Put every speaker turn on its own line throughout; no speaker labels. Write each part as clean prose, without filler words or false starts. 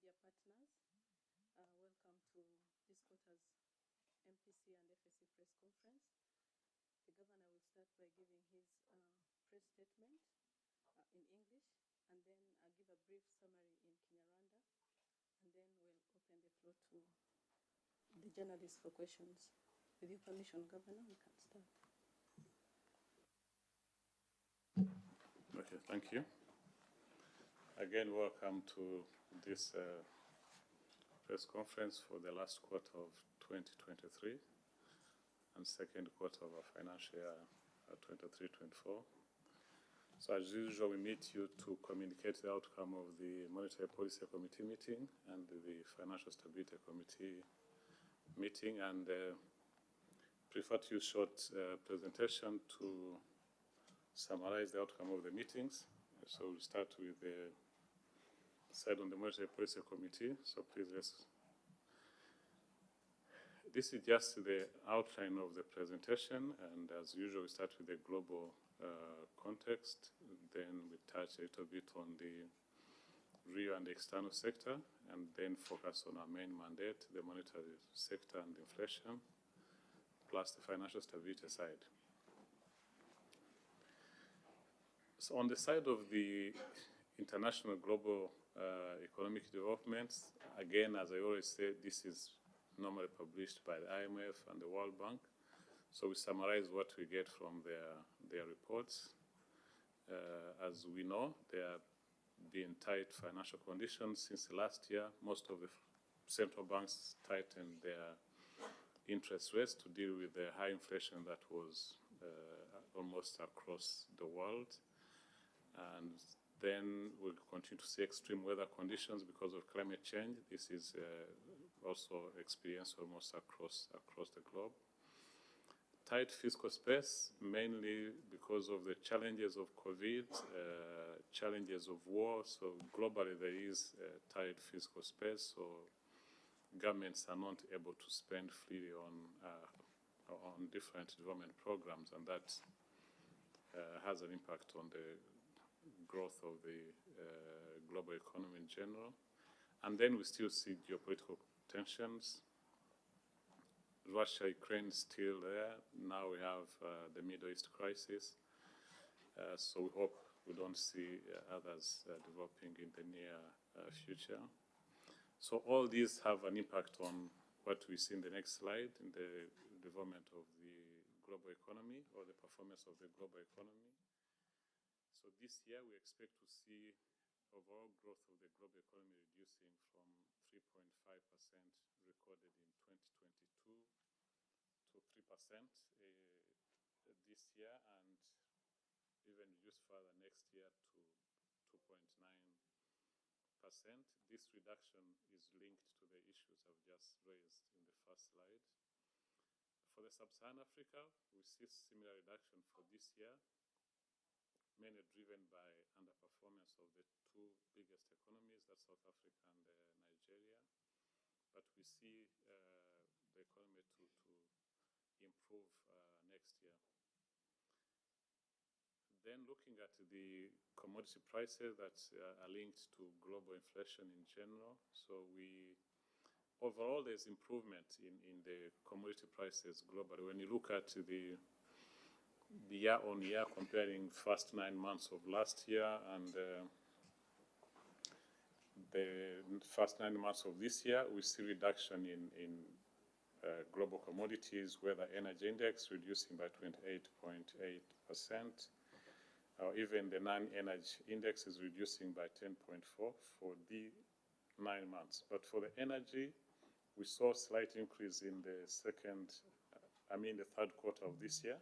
media partners. Welcome to this quarter's MPC and FSC press conference. The governor will start by giving his press statement in English, and then give a brief summary in Kinyarwanda, and then we'll open the floor to the journalists for questions. With your permission, Governor, we can start.
Okay, thank you. Again, welcome to this press conference for the last quarter of 2023 and second quarter of our financial year 23-24. So as usual, we meet you to communicate the outcome of the Monetary Policy Committee meeting and the Financial Stability Committee meeting, and prefer to use short presentation to summarize the outcome of the meetings. So we'll start with the side on the Monetary Policy Committee. So please, this is just the outline of the presentation, and as usual, we start with the global context. Then we touch a little bit on the real and external sector, and then focus on our main mandate, the monetary sector and inflation, plus the financial stability side. So on the side of the international global economic developments, again, as I always say, this is normally published by the IMF and the World Bank. So we summarize what we get from their reports. As we know, there have been tight financial conditions since last year. Most of the central banks tightened their interest rates to deal with the high inflation that was almost across the world. And then we'll continue to see extreme weather conditions because of climate change. This is also experienced almost across the globe. Tight fiscal space, mainly because of the challenges of COVID, challenges of war. So globally, there is tight fiscal space. So governments are not able to spend freely on different development programs, and that has an impact on the growth of the global economy in general. And then we still see geopolitical tensions. Russia, Ukraine is still there. Now we have the Middle East crisis. So we hope we don't see others developing in the near future. So all these have an impact on what we see in the next slide, in the development of the global economy, or the performance of the global economy. So this year we expect to see overall growth of the global economy reducing from 3.5% recorded in 2022 to 3% this year, and even reduce further next year to 2.9%. This reduction is linked to the issues I've just raised in the first slide. For the Sub-Saharan Africa, we see similar reduction for this year, mainly driven by underperformance of the two biggest economies, that's South Africa and Nigeria. But we see the economy to improve next year. Then looking at the commodity prices that are linked to global inflation in general. So overall there's improvement in the commodity prices globally. When you look at the year-on-year, comparing first 9 months of last year and the first 9 months of this year, we see reduction in global commodities, where the energy index reducing by 28.8%, or even the non-energy index is reducing by 10.4% for the 9 months. But for the energy, we saw a slight increase in the third quarter of this year,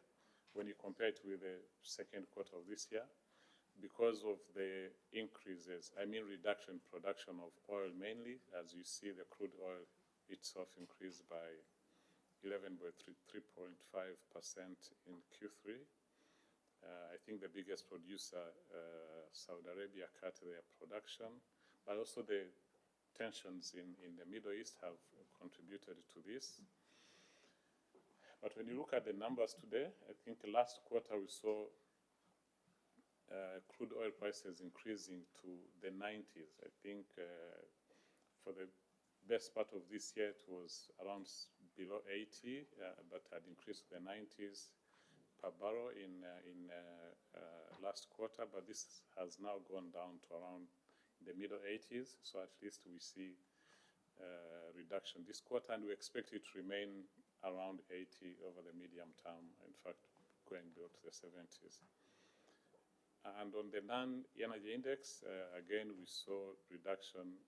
when you compare it with the second quarter of this year, because of the increases, reduction in production of oil mainly. As you see, the crude oil itself increased by 3.5% in Q3. I think the biggest producer, Saudi Arabia, cut their production, but also the tensions in the Middle East have contributed to this. But when you look at the numbers today, I think last quarter we saw crude oil prices increasing to the 90s. I think For the best part of this year, it was around below 80, but had increased to the 90s per barrel in last quarter, but this has now gone down to around the middle 80s. So at least we see reduction this quarter, and we expect it to remain around 80 over the medium term, in fact, going below to the 70s. And on the non-energy index, again, we saw reduction,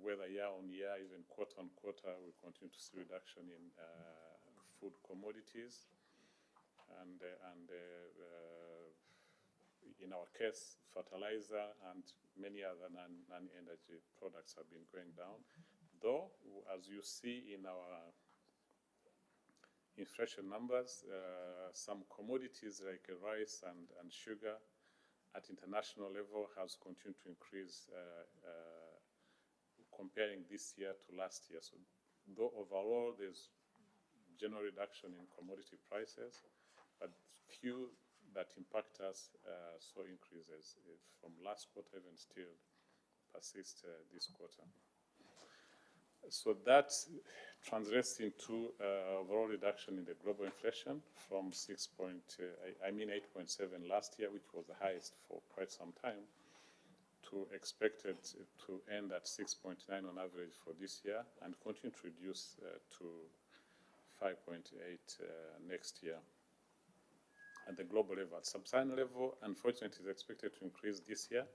whether year on year, even quarter on quarter, we continue to see reduction in food commodities. And in our case, fertilizer and many other non-energy products have been going down. Though, as you see in our inflation numbers, some commodities like rice and sugar at international level has continued to increase comparing this year to last year. So though overall there's general reduction in commodity prices, but few that impact us saw increases from last quarter, even still persist this quarter. So that translates into overall reduction in the global inflation from 8.7 last year, which was the highest for quite some time, to expected to end at 6.9 on average for this year, and continue to reduce to 5.8 next year. At the global level, at sub-Saharan level, unfortunately, is expected to increase this year,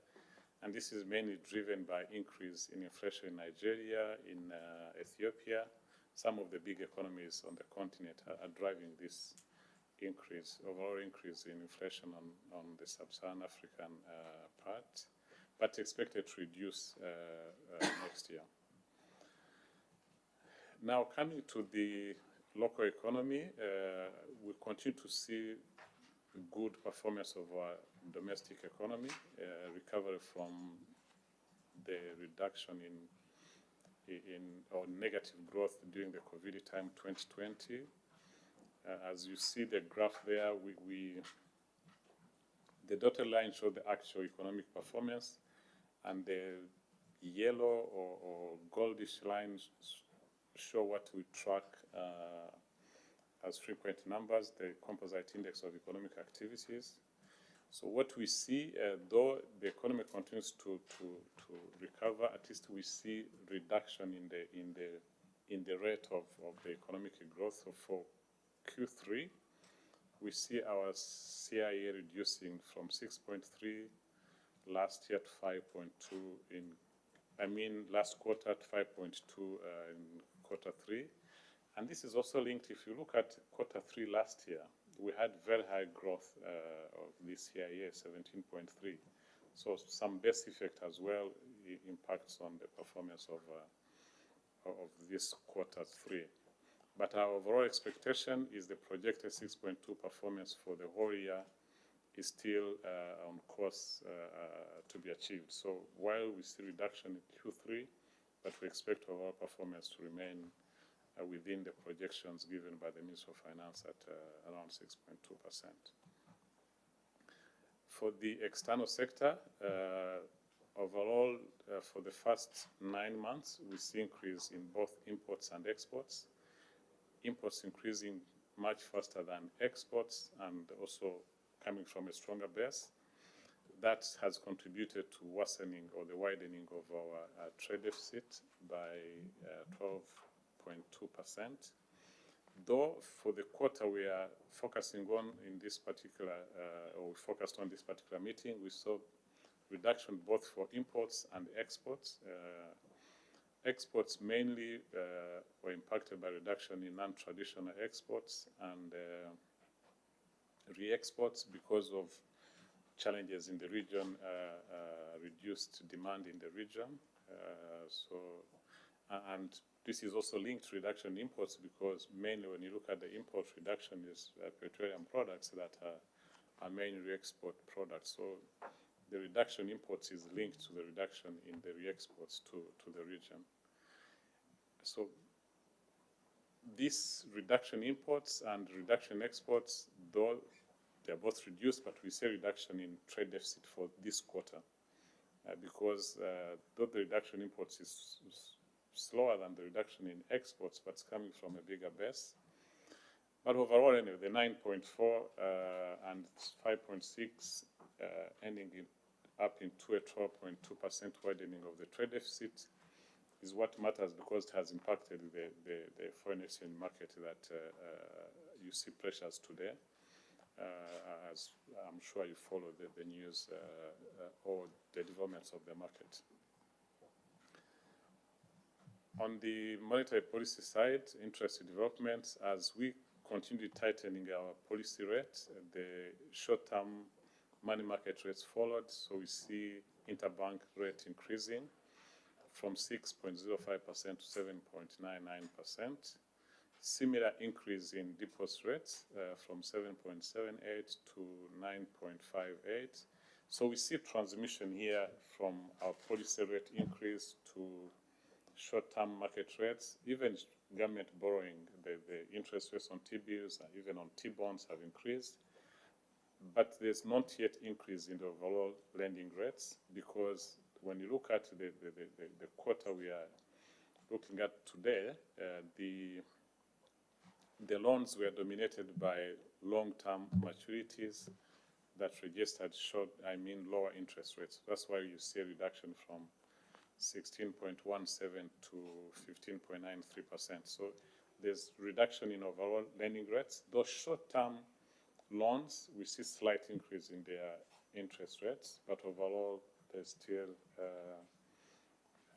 and this is mainly driven by increase in inflation in Nigeria, in Ethiopia. Some of the big economies on the continent are driving this increase, overall increase in inflation on the sub-Saharan African part, but expected to reduce next year. Now, coming to the local economy, we continue to see good performance of our domestic economy, recovery from the reduction in or negative growth during the COVID time 2020. As you see the graph there, the dotted line shows the actual economic performance, and the yellow or goldish lines show what we track as frequent numbers, the composite index of economic activities. So what we see, though the economy continues to recover, at least we see reduction in the rate of the economic growth. So for Q3, we see our CIA reducing from 6.3 last year to 5.2 last quarter to 5.2 in quarter 3. And this is also linked, if you look at quarter 3 last year, we had very high growth of this CIA, 17.3. So some base effect as well impacts on the performance of this quarter 3. But our overall expectation is the projected 6.2 performance for the whole year is still on course to be achieved. So while we see reduction in Q3, but we expect overall performance to remain within the projections given by the Ministry of Finance at around 6.2%. For the external sector, overall, for the first 9 months, we see increase in both imports and exports. Imports increasing much faster than exports, and also coming from a stronger base. That has contributed to worsening or the widening of our trade deficit by 12.2%. Though for the quarter we are focusing on in this particular, or we focused on this particular meeting, we saw reduction both for imports and exports. Exports mainly were impacted by reduction in non-traditional exports and re-exports because of challenges in the region, reduced demand in the region. And this is also linked to reduction in imports, because mainly when you look at the import reduction is petroleum products that are mainly re-export products. So the reduction in imports is linked to the reduction in the re-exports to the region. So this reduction in imports and reduction in exports, though they're both reduced, but we see reduction in trade deficit for this quarter because though the reduction in imports is slower than the reduction in exports, but it's coming from a bigger base. But overall, anyway, the 9.4 and 5.6 ending up into a 12.2% widening of the trade deficit is what matters, because it has impacted the foreign exchange market that you see pressures today. As I'm sure you follow the news or the developments of the market. On the monetary policy side, interesting developments as we continue tightening our policy rates. The short-term money market rates followed, so we see interbank rate increasing from 6.05% to 7.99%. Similar increase in deposit rates from 7.78 to 9.58. So we see transmission here from our policy rate increase to short-term market rates. Even government borrowing, the interest rates on T-bills and even on T-bonds have increased. But there's not yet increase in the overall lending rates, because when you look at the quarter we are looking at today, the loans were dominated by long-term maturities that registered lower interest rates. That's why you see a reduction from 16.17 to 15.93%. So there's reduction in overall lending rates. Those short-term loans, we see slight increase in their interest rates, but overall there's still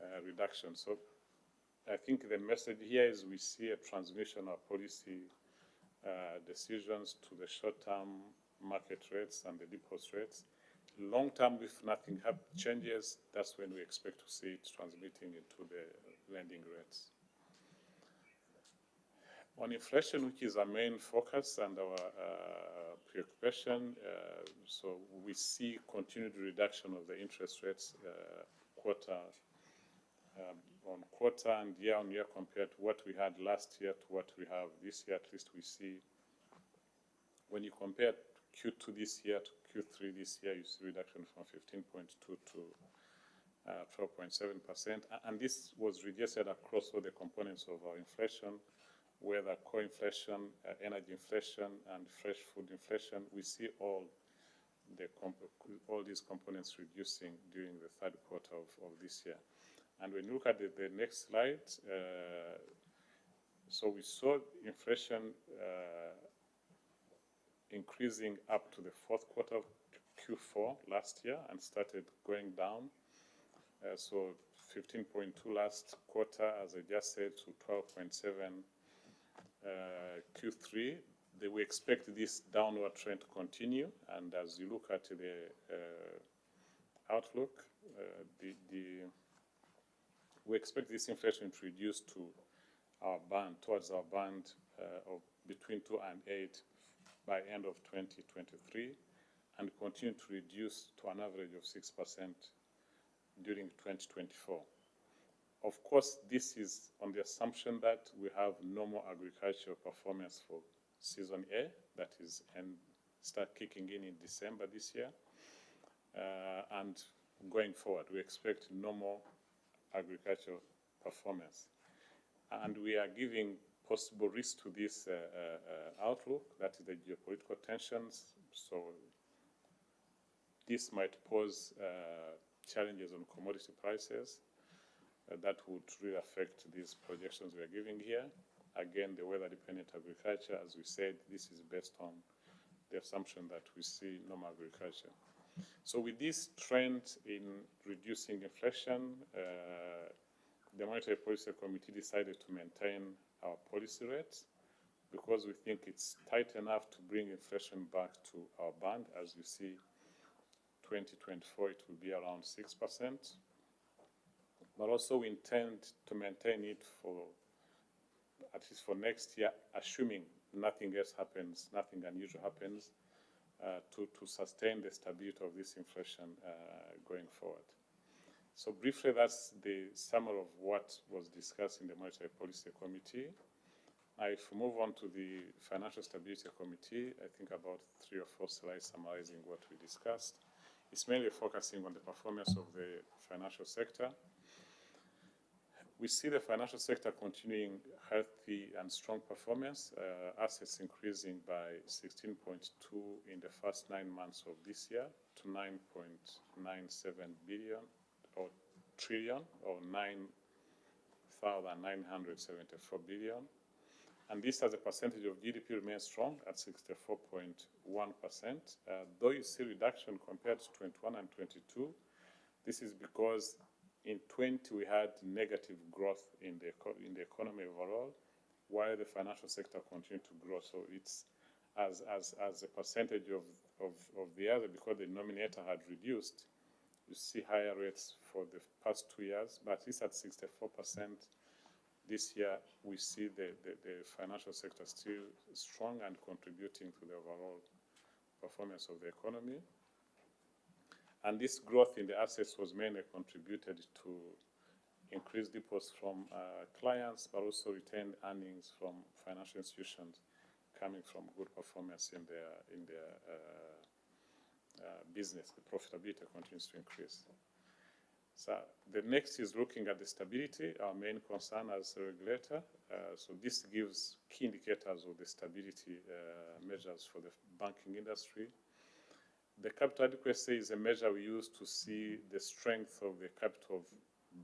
a reduction. So I think the message here is we see a transmission of policy decisions to the short-term market rates and the deposit rates. Long-term, if nothing changes, that's when we expect to see it transmitting into the lending rates. On inflation, which is our main focus and our preoccupation, so we see continued reduction of the interest rates quarter on quarter and year on year compared to what we had last year to what we have this year. At least we see, when you compare Q2 this year to Q3 this year, you see reduction from 15.2 to 12.7%. And this was registered across all the components of our inflation, whether core inflation, energy inflation, and fresh food inflation. We see all these components reducing during the third quarter of this year. And when you look at the next slide, so we saw inflation increasing up to the fourth quarter of Q4 last year and started going down. So 15.2 last quarter, as I just said, to 12.7 Q3. We expect this downward trend to continue, and as you look at the outlook, we expect this inflation to reduce to our band, towards our band of between 2 and 8 by end of 2023, and continue to reduce to an average of 6% during 2024. Of course, this is on the assumption that we have normal agricultural performance for season A, that is, and start kicking in December this year. And going forward, we expect normal agricultural performance. And we are giving possible risk to this outlook, that is the geopolitical tensions. So this might pose challenges on commodity prices that would really affect these projections we are giving here. Again, the weather-dependent agriculture, as we said, this is based on the assumption that we see normal agriculture. So with this trend in reducing inflation, the Monetary Policy Committee decided to maintain our policy rates because we think it's tight enough to bring inflation back to our band. As you see, 2024, it will be around 6%. But also we intend to maintain it for, at least for next year, assuming nothing else happens, nothing unusual happens, to sustain the stability of this inflation going forward. So briefly, that's the summary of what was discussed in the Monetary Policy Committee. Now, if we move on to the Financial Stability Committee, I think about 3 or 4 slides summarizing what we discussed. It's mainly focusing on the performance of the financial sector. We see the financial sector continuing healthy and strong performance, assets increasing by 16.2 in the first 9 months of this year to 9.97 billion or trillion or 9,974 billion. And this as a percentage of GDP remains strong at 64.1%. Though you see reduction compared to 21 and 22, this is because in 20 we had negative growth in the economy overall, while the financial sector continued to grow. So it's as a percentage of the other, because the denominator had reduced, you see higher rates for the past 2 years, but at least at 64%. This year, we see the financial sector still strong and contributing to the overall performance of the economy. And this growth in the assets was mainly contributed to increased deposits from clients, but also retained earnings from financial institutions coming from good performance in their business. The profitability continues to increase. So the next is looking at the stability, our main concern as a regulator. So this gives key indicators of the stability measures for the banking industry. The capital adequacy is a measure we use to see the strength of the capital of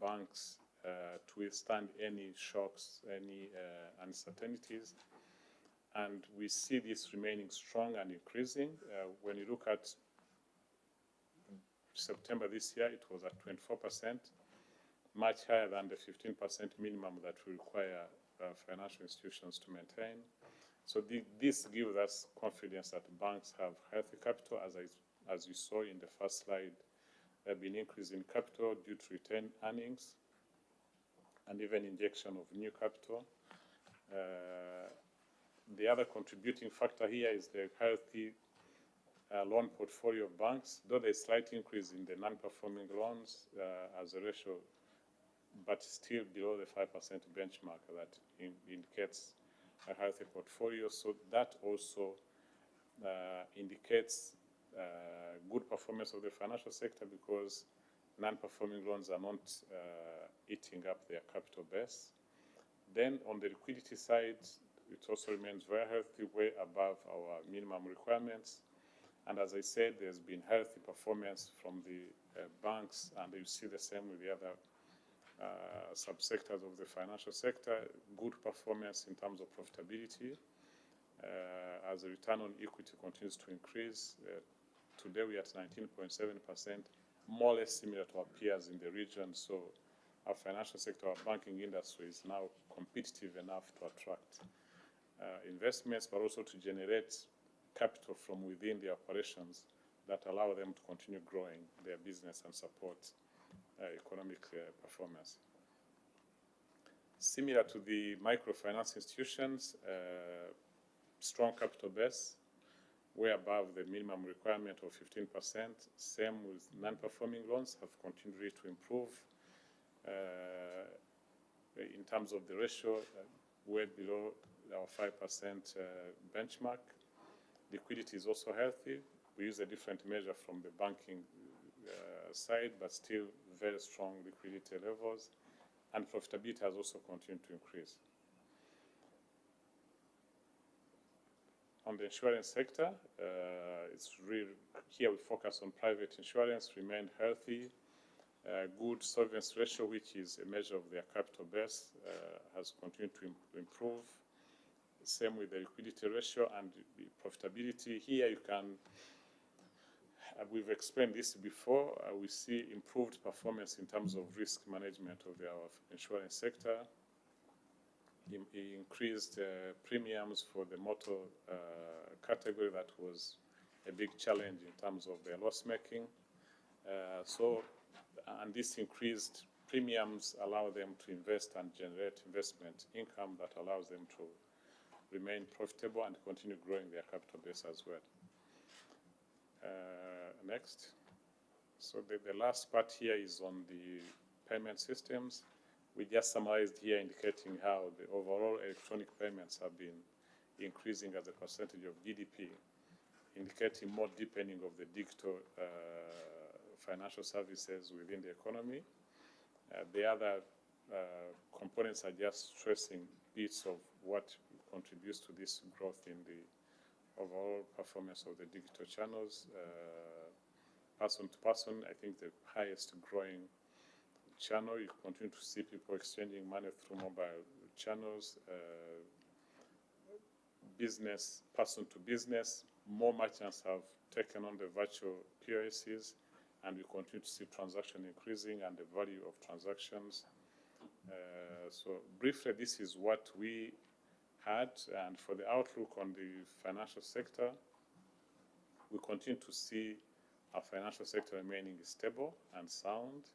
banks to withstand any shocks, any uncertainties. And we see this remaining strong and increasing. When you look at September this year, it was at 24%, much higher than the 15% minimum that we require financial institutions to maintain. So this gives us confidence that banks have healthy capital. As you saw in the first slide, there have been increase in capital due to retained earnings and even injection of new capital. The other contributing factor here is the healthy loan portfolio of banks, though there's a slight increase in the non-performing loans as a ratio, but still below the 5% benchmark that indicates a healthy portfolio. So that also indicates good performance of the financial sector, because non-performing loans are not eating up their capital base. Then on the liquidity side, it also remains very healthy, way above our minimum requirements. And as I said, there's been healthy performance from the banks, and you see the same with the other subsectors of the financial sector. Good performance in terms of profitability, as the return on equity continues to increase. Today we are at 19.7%, more or less similar to our peers in the region. So our financial sector, our banking industry is now competitive enough to attract investments, but also to generate capital from within the operations that allow them to continue growing their business and support economic performance. Similar to the microfinance institutions, strong capital base, way above the minimum requirement of 15%. Same with non-performing loans, have continued to improve. In terms of the ratio, way below our 5% benchmark. Liquidity is also healthy. We use a different measure from the banking side, but still very strong liquidity levels. And profitability has also continued to increase. On the insurance sector, it's really, here we focus on private insurance, remained healthy. Good solvency ratio, which is a measure of their capital base, has continued to improve. Same with the liquidity ratio and the profitability. Here you can, we've explained this before, we see improved performance in terms of risk management of our insurance sector. Increased premiums for the motor category that was a big challenge in terms of their loss making. And this increased premiums allow them to invest and generate investment income that allows them to remain profitable and continue growing their capital base as well. Next. So the last part here is on the payment systems. We just summarized here indicating how the overall electronic payments have been increasing as a percentage of GDP, indicating more deepening of the digital financial services within the economy. The other components are just stressing bits of what contributes to this growth in the overall performance of the digital channels. Person to person, I think the highest growing channel. You continue to see people exchanging money through mobile channels. Business, person to business, more merchants have taken on the virtual POSs, and we continue to see transaction increasing and the value of transactions. So briefly, this is what we had, and for the outlook on the financial sector, we continue to see our financial sector remaining stable and sound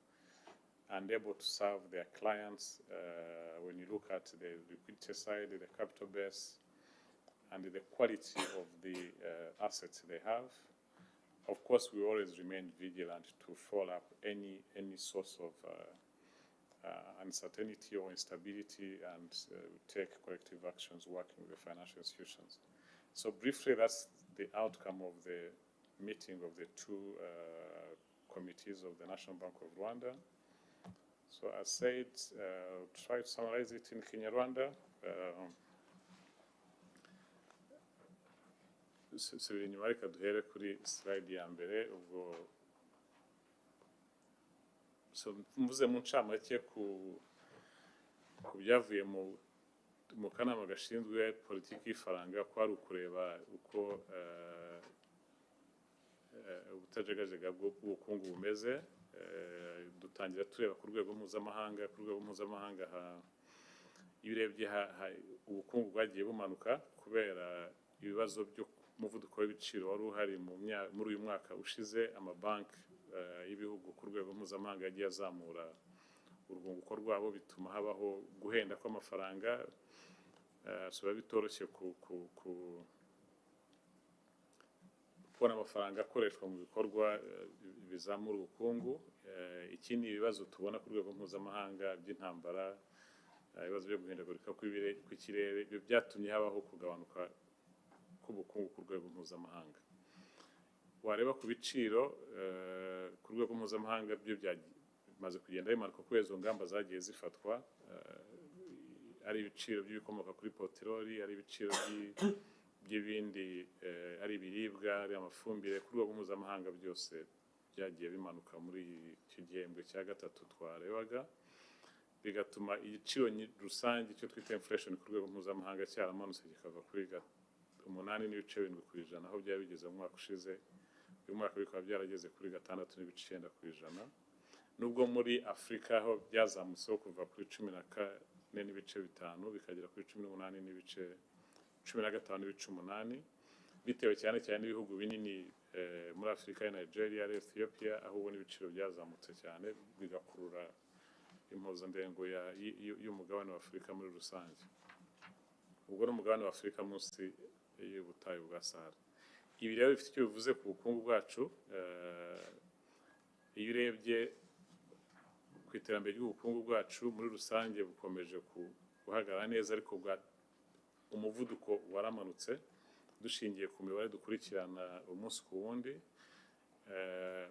and able to serve their clients when you look at the liquidity side, the capital base, and the quality of the assets they have. Of course, we always remain vigilant to follow up any source of uncertainty or instability and take corrective actions working with the financial institutions. So briefly, that's the outcome of the meeting of the two committees of the National Bank of Rwanda. So as said, try to summarize it in Kinyarwanda. Subira inyuma reka duhere kuri slide ya mbere ubwo mvuze mu ncamake ku byavuye mu kanama gashinzwe politiki y'ifaranga ko ari ukureba uko ubutajegajega bw'ubukungu bumeze. Dutangira tureba ku rwego mpuzamahanga. Ku rwego mpuzamahanga iyo urebye ubukungu bwagiye bumanuka kubera ibibazo by'umuvuduko w'ibiciro wari uhari muri uyu mwaka ushize. Amabanki y'ibihugu ku rwego mpuzamahanga yagiye azamura urwunguko rwabo, bituma habaho guhenda kw'amafaranga. Biba bitoroshye kubona amafaranga akoreshwa mu bikorwa bizamura ubukungu. Ikindi ibibazo tubona ku rwego mpuzamahanga by'intambara, ibibazo byo guhindagurika kw'ikirere, ibyo byatumye habaho kugabanuka k'ubukungu ku rwego mpuzamahanga. Wareba ku biciro ku rwego mpuzamahanga byo bimaze kugenda bimanuka kubera izo ngamba zagiye zifatwa, ari ibiciro by'ibikomoka kuri peteroli, ari ibiciro by'ibindi, ari ibiribwa, ari amafumbire. Ku rwego mpuzamahanga byose byagiye bimanuka muri iki gihembwe cya gatatu twarebaga, bigatuma igiciro rusange icyo twita inflation ku rwego mpuzamahanga cyaramanutse kikava kuri 8.7%, aho byari bigeze mu mwaka ushize. Uyu mwaka bikaba byarageze kuri 6.9%, nubwo muri Afurika aho byazamutseho kuva kuri 14.5 bikagera kuri 15.8, bitewe cyane cyane n'ibihugu binini muri Afurika ya Nigeria, Ethiopia, aho ubona ibiciro byazamutse cyane bigakurura impuzandengo y'umugabane wa Afurika muri rusange. Ubwo n'umugabane wa Afurika munsi y'ubutayu bwa Sahara. Ibi rero bifite icyo bivuze ku bukungu bwacu. Iyo urebye ku iterambere ry'ubukungu bwacu muri rusange bukomeje guhagarara neza, ariko umuvuduko waramanutse dushingiye ku mibare dukurikirana umunsi ku wundi.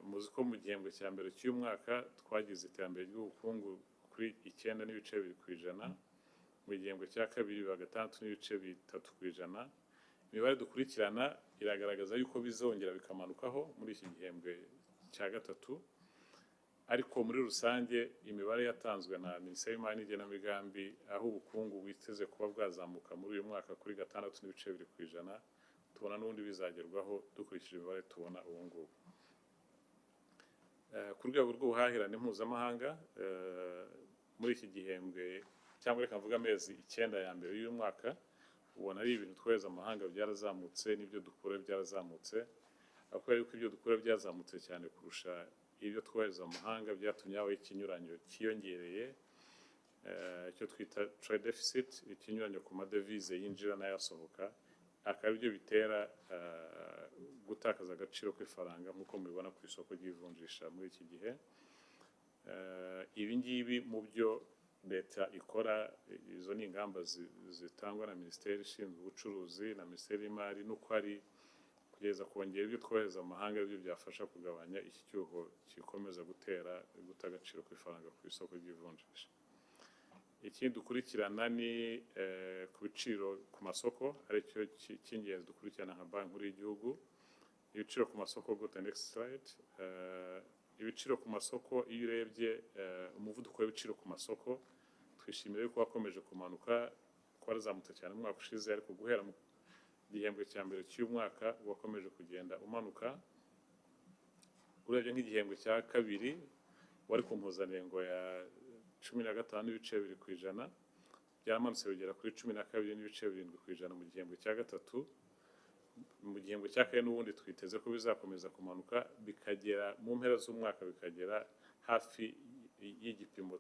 Muzi ko mu gihembwe cya mbere cy'uyu mwaka twagize iterambere ry'ubukungu kuri 9.2%, mu gihembwe cya kabiri biba 6.3%. Imibare dukurikirana iragaragaza yuko bizongera bikamanukaho muri iki gihembwe cya gatatu, ariko muri rusange imibare yatanzwe na Minisiteri y'Imari n'Igenamigambi aho ubukungu bwiteze kuba bwazamuka muri uyu mwaka kuri 6.2%. Tubona n'ubundi bizagerwaho dukurikije imibare tubona ubu ngubu. Ku rwego rw'ubuhahirane mpuzamahanga muri iki gihembwe, cyangwa reka mvuga amezi 9 ya mbere y'uyu mwaka, ubona ari ibintu twohereza amahanga byarazamutse n'ibyo dukora byarazamutse. Kubera yuko ibyo dukora byazamutse cyane kurusha ibyo twohereza amahanga, byatumye habaho ikinyuranyo cyiyongereye, icyo twita trade deficit, ikinyuranyo ku madevize yinjira n'ayasohoka, akaba ibyo bitera gutakaza agaciro kw'ifaranga nk'uko mubibona ku isoko ry'ivunjisha muri iki gihe. Ibi ngibi mu byo leta ikora, izo ni ingamba zitangwa na Minisiteri ishinzwe ubucuruzi na Minisiteri y'Imari, n'uko ari kugeza kongera ibyo twohereza amahanga, ibyo byafasha kugabanya iki cyuho gikomeza guta agaciro kw'ifaranga ku isoko ry'ivunjisha. ikindi dukurikirana ni ku biciro ku masoko, aricyo cy'ingenzi dukurikirana nka Banki Nkuru y'Igihugu. Ibiciro ku masoko, go to next slide. Ibiciro ku masoko, iyo urebye umuvuduko w'ibiciro ku masoko, twishimira yuko wakomeje kumanuka, ko warazamutse cyane mu mwaka ushize, ariko guhera mu gihembwe cya mbere cy'uyu mwaka wakomeje kugenda umanuka. Urebye nk'igihembwe cya kabiri wari ku mpuzandengo ya 15.2%, byaramanutse bigera kuri 12.7% mu gihembwe cya gatatu. Mu gihembwe cya kane n'ubundi twiteze ko bizakomeza kumanuka bikagera mu mpera z'umwaka, bikagera hafi y'igipimo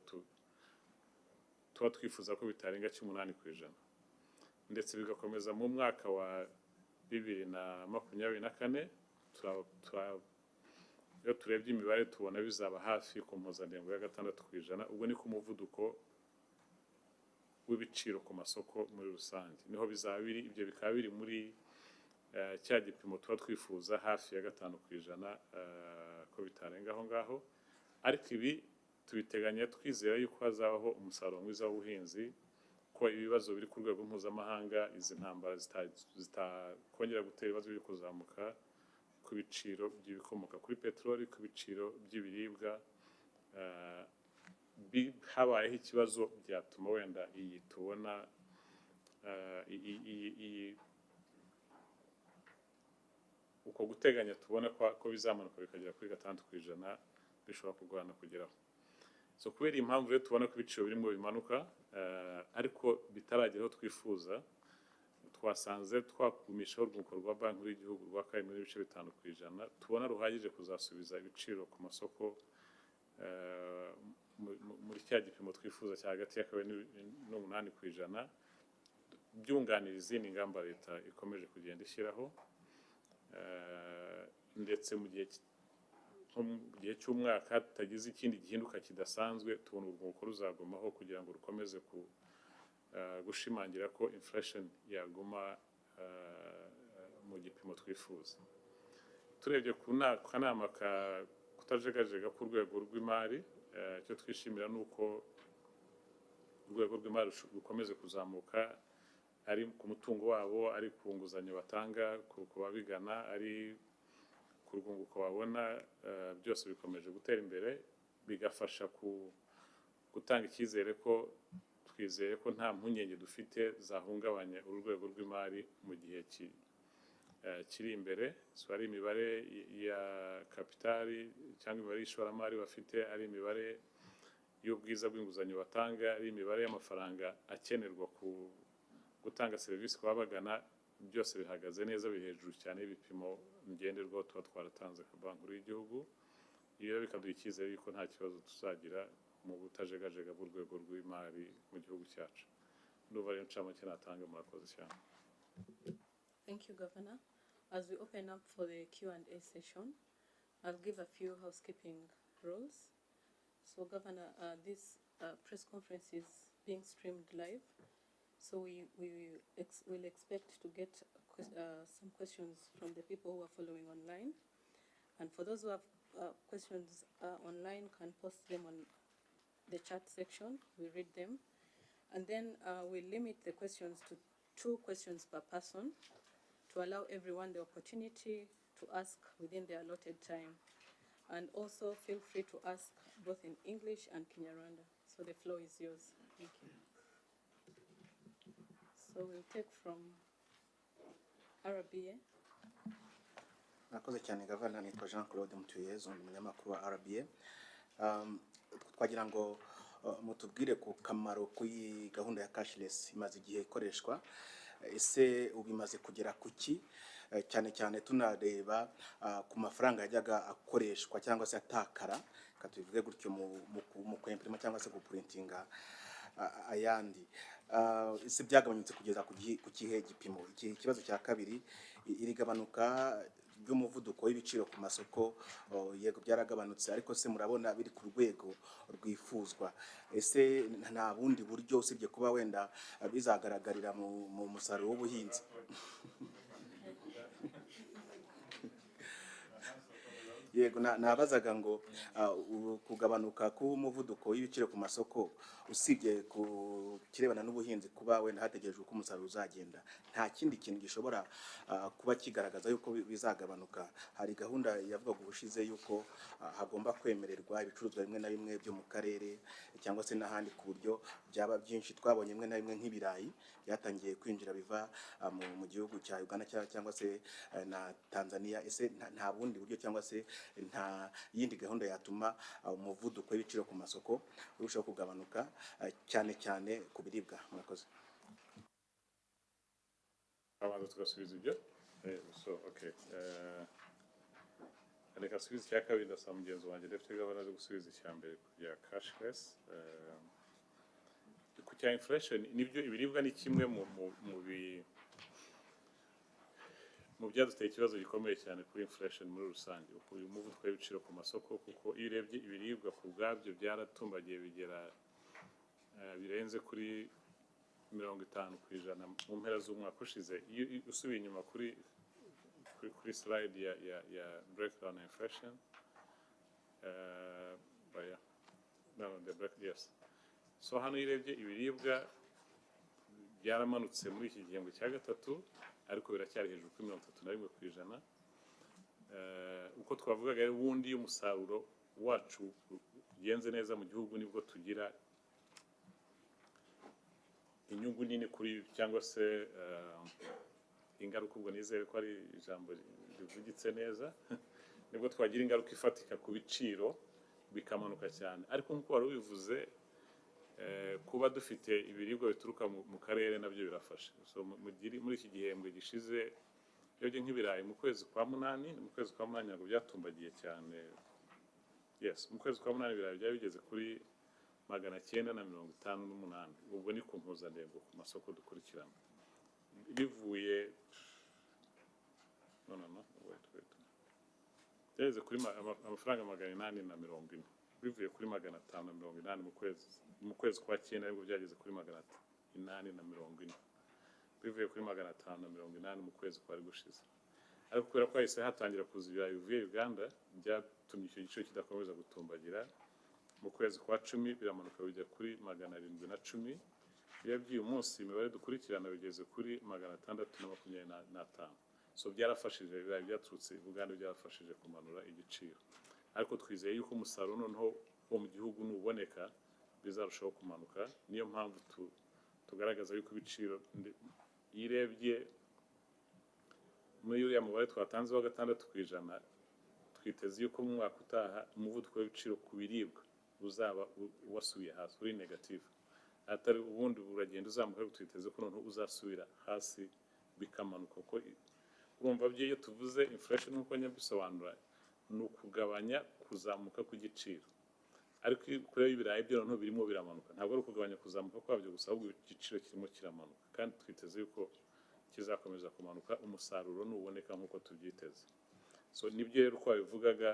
tuba twifuza ko bitarenga 8%, ndetse bigakomeza mu mwaka wa 2024. Iyo turebye imibare tubona bizaba hafi ku mpuzandengo ya 6%. Ubwo ni ku muvuduko w'ibiciro ku masoko muri rusange, niho bizaba biri. Ibyo bikaba biri muri cya gipimo tuba twifuza hafi ya 5%, ko bitarenga aho ngaho. Ariko ibi tubiteganya twizera yuko hazabaho umusaruro mwiza w'ubuhinzi, ko ibibazo biri ku rwego mpuzamahanga, izi ntambara zitakongera gutera ibibazo byo kuzamuka ku biciro by'ibikomoka kuri peteroli, ku biciro by'ibiribwa. Habayeho ikibazo byatuma wenda iyi tubona uko guteganya tubona ko bizamanuka bikagera kuri 6% bishobora kugorana kugeraho. So kubera impamvu rero tubona ko ibiciro birimo bimanuka, ariko bitarageraho twifuza, twasanze twakumishaho urwunguko rwa Banki Nkuru y'Igihugu rwa 5.5%, tubona ruhagije kuzasubiza ibiciro ku masoko muri cya gipimo twifuza cya hagati ya 2.8%, byunganira izindi ngamba leta ikomeje kugenda ishyiraho. Ndetse mu gihe cy'umwaka tutagize ikindi gihinduka kidasanzwe, tubona urwunguko ruzagumaho kugira ngo rukomeze gushimangira ko inflation yaguma mu gipimo twifuza. Turebye ku kanama kutajegajega ku rwego rw'imari, icyo twishimira ni uko urwego rw'imari rukomeze kuzamuka, ari ku mutungo wabo, ari ku nguzanyo batanga ku babigana, ari ku rwunguko babona, byose bikomeje gutera imbere, bigafasha gutanga icyizere ko twizeye ko nta mpungenge dufite zahungabanya urwego rw'imari mu gihe kiri imbere. So ari imibare ya kapitali cyangwa imibare y'ishoramari bafite, ari imibare y'ubwiza bw'inguzanyo batanga, ari imibare y'amafaranga akenerwa gutanga serivisi ku babagana, byose bihagaze neza, biri hejuru cyane y'ibipimo ngenderwaho tuba twaratanze ka Banki Nkuru y'Igihugu. Iyo bikaduha icyizere yuko nta kibazo tuzagira mu butajegajega bw'urwego rw'imari mu gihugu cyacu. Ndumva rero ncamake natanga, murakoze cyane.
Thank you, Governor. As we open up for the Q&A session, I'll give a few housekeeping rules. So, Governor, this press conference is being streamed live, so we will expect to get some questions from the people who are following online. And for those who have questions online, can post them on the chat section. We read them. And then we limit the questions to 2 questions per person to allow everyone the opportunity to ask within the allotted time. And also feel free to ask both in English and Kinyarwanda. So the floor is yours. Thank you. So we'll take from RBA.
Nakoze cyane Gavana, nitwa Jean Claude Mutuyezo, umunyamakuru wa RBA. Twagira ngo mutubwire ku kamaro k'iyi gahunda ya cashless imaze igihe ikoreshwa, ese ubimaze kugera kuki, cyane cyane tunareba ku mafaranga yajyaga akoreshwa cyangwa se atakara, katubivuge gutyo mu kwimprima cyangwa se guprintinga ayandi. Ese byagabanyutse kugeza ku kihe gipimo? Ikibazo cya kabiri, iri gabanuka ry'umuvuduko w'ibiciro ku masoko, yego byaragabanutse, ariko se murabona biri ku rwego rwifuzwa? Ese nta bundi buryo usibye kuba wenda bizagaragarira mu musaruro w'ubuhinzi? yego nabazaga ngo kugabanuka k'umuvuduko w'ibiciro ku masoko usibye ku kirebana n'ubuhinzi kuba wenda hategerejwe uko umusaruro uzagenda, nta kindi kintu gishobora kuba kigaragaza yuko bizagabanuka. Hari gahunda yavugaga ubushize yuko hagomba kwemererwa ibicuruzwa bimwe na bimwe byo mu karere cyangwa se n'ahandi ku buryo byaba byinshi. Twabonye bimwe na bimwe nk'ibirayi byatangiye kwinjira biva mu gihugu cya Uganda cyangwa se na Tanzania. Ese nta bundi buryo cyangwa se nta yindi gahunda yatuma umuvuduko w'ibiciro ku masoko urushaho kugabanuka cyane cyane ku biribwa? Murakoze.
Abanza tugasubiza ibyo. Okay. Reka asubize icya kabiri, ndasaba mugenzi wanjye Deputy Governor aze gusubiza icya mbere kujya cashless. Ku cya inflation nibyo, ibiribwa ni kimwe mu byaduteye ikibazo gikomeye cyane kuri inflation muri rusange, uyu muvuduko w'ibiciro ku masoko, kuko iyo urebye ibiribwa ku bwabyo byaratumbagiye bigera birenze kuri 50% mu mpera z'umwaka ushize. Iyo usubiye inyuma kuri slide ya breakdown inflation, yes. So hano irebye ibiribwa byaramanutse muri iki gihembwe cya gatatu, ariko biracyari hejuru kuri 31%. Uko twavugaga rero, ubundi umusaruro wacu ugenze neza mu gihugu nibwo tugira inyungu nini kuri, cyangwa se ingaruka, ubwo nizere ko ari ijambo rivugitse neza, nibwo twagira ingaruka ifatika ku biciro bikamanuka cyane. Ariko nk'uko wari ubivuze, kuba dufite ibiribwa bituruka mu karere nabyo birafasha. So muri iki gihembwe gishize, yobye nk'ibirayi mu kwezi kwa munani ntabwo byatumbagiye cyane. Yes, mu kwezi kwa munani ibirayi byari bigeze kuri 958. Ubwo ni ku mpuzandengo ku masoko dukurikirana, bivuye byageze kuri amafaranga 840, bivuye kuri 580 mu kwezi kwa cyenda, ariko byageze kuri 840, bivuye kuri 580 mu kwezi kwari gushize. Ariko kubera ko hahise hatangira kuza ibirayi bivuye Uganda, byatumye icyo giciro kidakomeza gutumbagira. Mu kwezi kwa 10 biramanuka bijya kuri 710. Iyo by'uyu munsi imibare dukurikirana bigeze kuri 625. So byarafashije, ibirayi byaturutse Uganda byarafashije kumanura igiciro. Ariko twizeye yuko umusaruro noneho wo mu gihugu nuboneka bizarushaho kumanuka. Niyo mpamvu tugaragaza yuko ibiciro irebye muri uriya mubare twatanze wa 6%, twiteze yuko mu mwaka utaha umuvuduko w'ibiciro ku biribwa uzaba wasubiye hasi, uri negative. Atari ubundi uragenda uzamuka, ariko twiteze ko noneho uzasubira hasi bikamanuka. Kuko urumva byo, iyo tuvuze inflation nk'uko nyabisobanura, ni ukugabanya kuzamuka ku giciro. Ariko kuri ibirayi byo noneho birimo biramanuka, ntabwo ari ukugabanya kuzamuka kwabyo gusa, ahubwo igiciro kirimo kiramanuka, kandi twiteze yuko kizakomeza kumanuka umusaruro nuboneka nk'uko tubyiteze. So nibyo rero uko wabivugaga,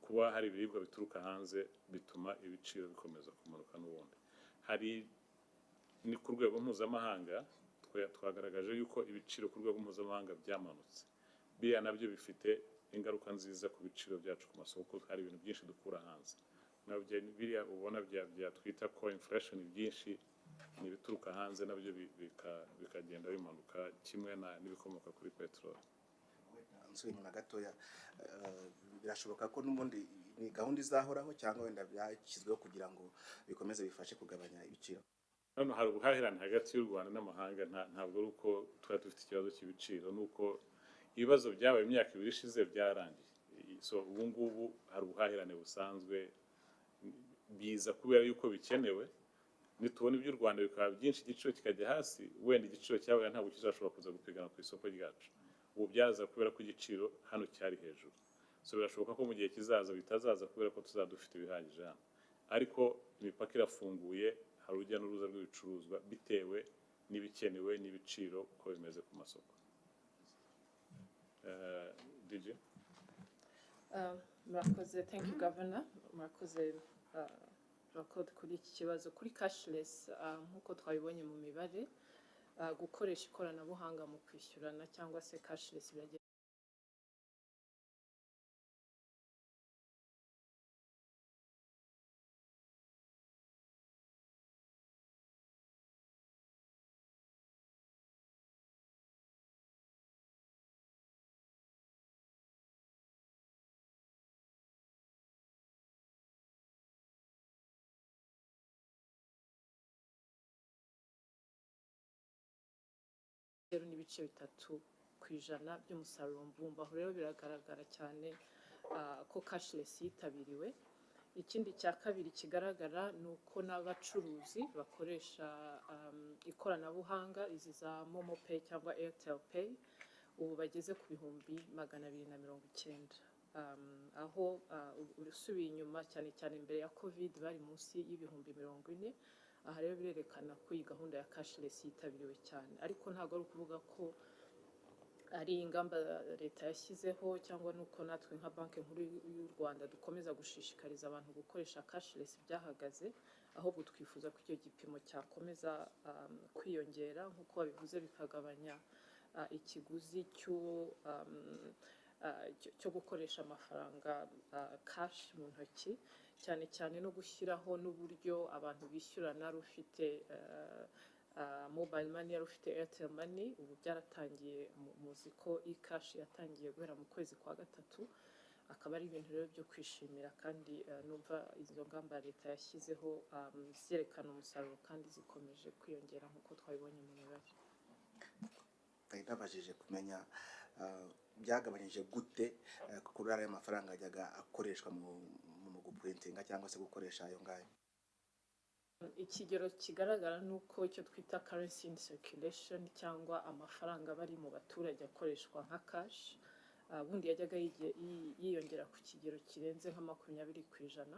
kuba hari ibiribwa bituruka hanze bituma ibiciro bikomeza kumanuka n'ubundi. Ni ku rwego mpuzamahanga twagaragaje yuko ibiciro ku rwego mpuzamahanga byamanutse. Biriya nabyo bifite ingaruka nziza ku biciro byacu ku masoko. Hari ibintu byinshi dukura hanze, nabyo biriya ubona byatwita ko inflation byinshi ni ibituruka hanze, nabyo bikagenda bimanuka, kimwe n'ibikomoka kuri peteroli.
Nsubiye inyuma gatoya, birashoboka ko n'ubundi ni gahunda izahoraho cyangwa wenda byashyizweho kugira ngo bikomeze bifashe kugabanya ibiciro?
Hano hari ubuhahirane hagati y'u Rwanda n'amahanga, ntabwo ari uko twari dufite ikibazo cy'ibiciro, nuko ibibazo byabaye imyaka 2 ishize byarangiye. So ubu ngubu hari ubuhahirane busanzwe, biza kubera yuko bikenewe. Nitubona iby'u Rwanda bikaba byinshi, igiciro kikajya hasi, wenda igiciro cyabaye ntabwo kizashobora kuza gupigana ku isoko ryacu. Ubu byaza kubera ko igiciro hano cyari hejuru. So birashoboka ko mu gihe kizaza bitazaza kubera ko tuzadufite ibihagije hano. Ariko imipaka irafunguye, hari urujya n'uruza rw'ibicuruzwa bitewe n'ibikenewe n'ibiciro uko bimeze ku masoko. DJ?
Murakoze, thank you Governor. Murakoze kuri iki kibazo kuri cashless. Nk'uko twabibonye mu mibare, gukoresha ikoranabuhanga mu kwishyurana cyangwa se cashless n'ibice 3% by'umusaruro mbumbe. Aho rero biragaragara cyane ko cashless yitabiriwe. Ikindi cya kabiri kigaragara ni uko n'abacuruzi bakoresha ikoranabuhanga izi za Momo Pay cyangwa Airtel Pay ubu bageze ku 290. Aho usubiye inyuma cyane cyane imbere ya COVID bari munsi y'40,000. Aha rero birerekana ko iyi gahunda ya cashless yitabiriwe cyane, ariko ntabwo ari ukuvuga ko ari ingamba leta yashyizeho cyangwa nuko natwe nka banki nkuru y'u Rwanda dukomeza gushishikariza abantu gukoresha cashless byahagaze, ahubwo twifuza ko icyo gipimo cyakomeza kwiyongera nk'uko babivuze, bikagabanya ikiguzi cyo gukoresha amafaranga cash mu ntoki, cyane cyane no gushyiraho n'uburyo abantu bishyurana rufite mobile money, rufite Airtel Money. Ubu byaratangiye, muzi ko e-cash yatangiye guhera mu kwezi kwa gatatu. Akaba ari ibintu rero byo kwishimira, kandi numva izo ngamba leta yashyizeho zerekana umusaruro kandi zikomeje kwiyongera nk'uko twabibonye mu mibare.
Nabajije kumenya byagabanyije gute kuri aya mafaranga ajyaga akoreshwa mu guprintinga cyangwa se gukoresha ayo ngayo.
Ikigero kigaragara ni uko icyo twita currency in circulation cyangwa amafaranga bari mu baturage akoreshwa nka cash, ubundi yajyaga yiyongera ku kigero kirenze nka 20%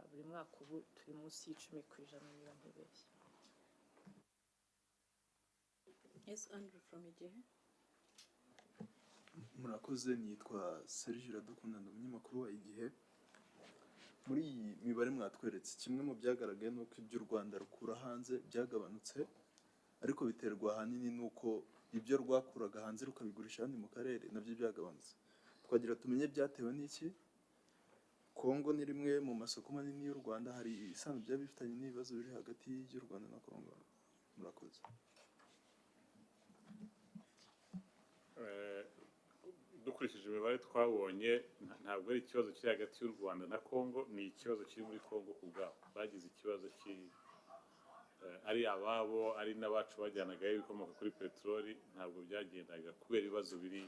buri mwaka. Ubu turi munsi y'10% niba ntibeshye.
Yes, Andrew from Igihe.
Murakoze, nitwa Serge Iradukunda, ndi umunyamakuru wa Igihe. Muri iyi mibare mwatweretse, kimwe mu byagaragaye ni uko ibyo u Rwanda rukura hanze byagabanutse, ariko biterwa ahanini n'uko ibyo rwakuraga hanze rukabigurisha hano mu karere nabyo byagabanutse. Twagira tumenye byatewe n'iki. Kongo ni rimwe mu masoko manini y'u Rwanda, hari isano byaba bifitanye n'ibibazo biri hagati y'u Rwanda na Kongo. Murakoze.
Dukurikije imibare twabonye, ntabwo ari ikibazo kiri hagati y'u Rwanda na Kongo, ni ikibazo kiri muri Kongo ku bwabo. Bagize ikibazo ari ababo ari n'abacu bajyanagayo ibikomoka kuri peteroli, ntabwo byagendaga kubera ibibazo biri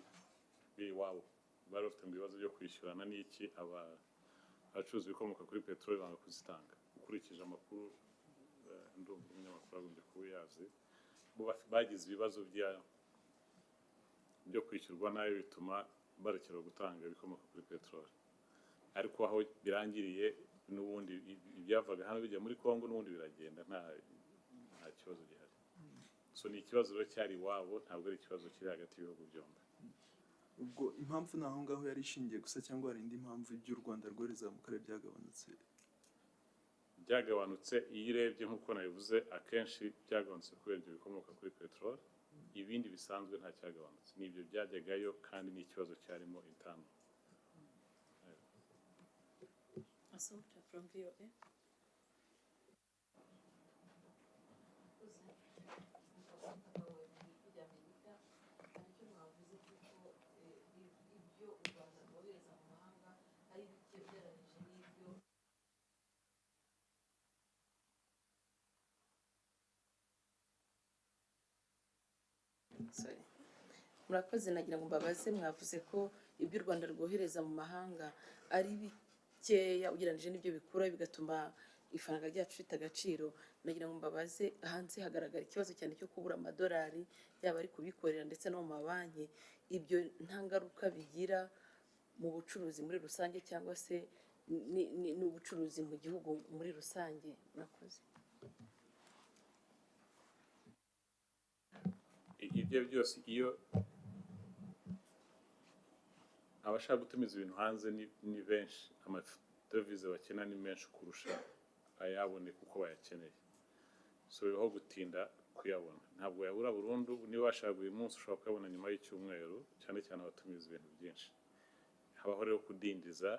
iwabo. Bari bafite ibibazo byo kwishyurana n'iki, abacuruzi ibikomoka kuri peteroli banga kuzitanga. Ukurikije amakuru, ndumva umunyamakuru agombye kuba yazi, bagize ibibazo byo kwishyurwa nayo, bituma barekera gutanga ibikomoka kuri peteroli. Ariko aho birangiriye, n'ubundi ibyavaga hano bijya muri Kongo n'ubundi biragenda, nta kibazo gihari. So ni ikibazo rero cyari iwabo, ntabwo ari ikibazo kiri hagati y'ibihugu byombi.
Ubwo impamvu ni aho ngaho yari ishingiye gusa, cyangwa hari indi mpamvu iby'u Rwanda rwohereza mu karere byagabanutse?
Byagabanutse, iyo urebye nk'uko nabivuze, akenshi byagabanutse kubera ibyo bikomoka kuri peteroli. Ibindi bisanzwe nta cyagabanutse, n'ibyo byajyagayo kandi ni ikibazo cyarimo intano.
Assumpta from VOA.
Murakoze, nagira ngo mbabaze, mwavuze ko ibyo u Rwanda rwohereza mu mahanga ari bikeya ugereranyije n'ibyo bikura, bigatuma ifaranga ryacu rifite agaciro. Nagira ngo mbabaze, hanze hagaragara ikibazo cyane cyo kubura amadolari, yaba ari kubikorera ndetse no mu mabanki. Ibyo nta ngaruka bigira mu bucuruzi muri rusange, cyangwa se n'ubucuruzi mu gihugu muri rusange? Murakoze.
Ibyo byose, iyo abashaka gutumiza ibintu hanze ni benshi, amadevize bakena ni menshi kurusha ayaboneka uko bayakeneye. So bibaho gutinda kuyabona, ntabwo yabura burundu. Niba washaka uyu munsi, ushobora kuyabona nyuma y'icyumweru, cyane cyane abatumiza ibintu byinshi. Habaho rero kudindiza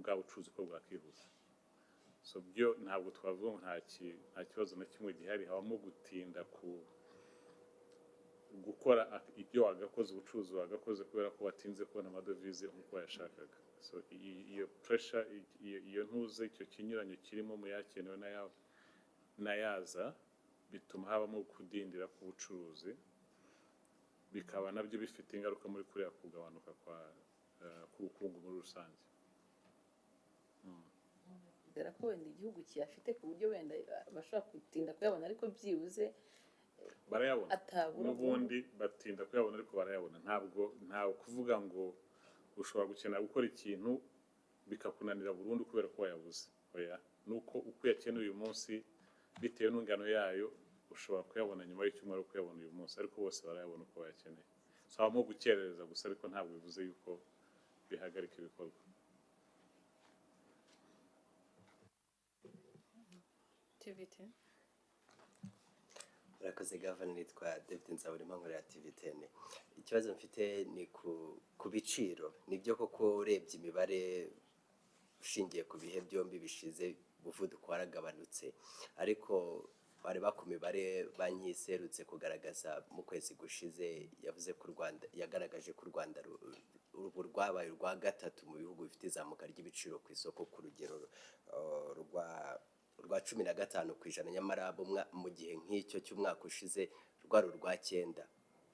bwa bucuruzi ko bwakihuza. So byo ntabwo twavuga ngo nta kibazo na kimwe gihari, habamo gutinda gukora ibyo wagakoze, ubucuruzi wagakoze, kubera ko watinze kubona amadovize nk'uko yashakaga. So iyo pressure, iyo ntuze, icyo kinyuranyo kirimo mu yakenewe n'ayaza, bituma habamo kudindira k'ubucuruzi, bikaba nabyo bifite ingaruka muri kuriya kugabanuka k'ubukungu muri rusange.
Dore ko wenda igihugu kiyafite ku buryo wenda bashobora gutinda kuyabona ariko byibuze
barayabona
atabura
n'ubundi batinda kuyabona ariko barayabona. Ntawe kuvuga ngo ushobora gukenera gukora ikintu bikakunanira burundu kubera ko wayabuze. Oya, nuko uko uyakeneye uyu munsi bitewe n'ingano yayo ushobora kuyabona nyuma y'icyumweru kuyabona uyu munsi, ariko bose barayabona uko bayakeneye. So habamo gukerereza gusa, ariko ntabwo bivuze yuko bihagarika ibikorwa.
TVT.
Murakoze Gavana, nitwa David Nzabonimpa nkorera TVT. Ikibazo mfite ni ku biciro. Nibyo koko urebye imibare ushingiye ku bihe byombi bishize umuvuduko waragabanutse, ariko bareba ku mibare banki iserutse kugaragaza mu kwezi gushize yavuze ko Rwanda yagaragaje ko Rwanda rwabaye urwa gatatu mu bihugu bifite izamuka ry'ibiciro ku isoko ku rugero rwa 15%, nyamara mu gihe nk'icyo cy'umwaka ushize rwari urwa 9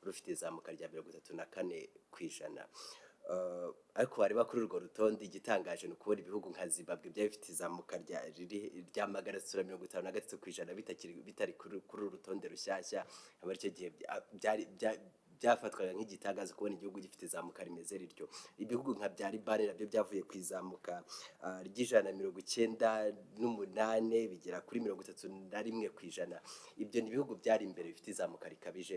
rufite izamuka rya 34%. Ariko bareba kuri urwo rutonde, igitangaje ni ukubona ibihugu nka Zimbabwe byari bifite izamuka rya 53% bitari kuri uru rutonde rushyashya. Muri icyo gihe byafatwaga nk'igitangaza kubona igihugu gifite izamuka rimeze rityo. Ibihugu nka bya Libani nabyo byavuye ku izamuka ry'198 bigera kuri 31%. Ibyo ni ibihugu byari imbere bifite izamuka rikabije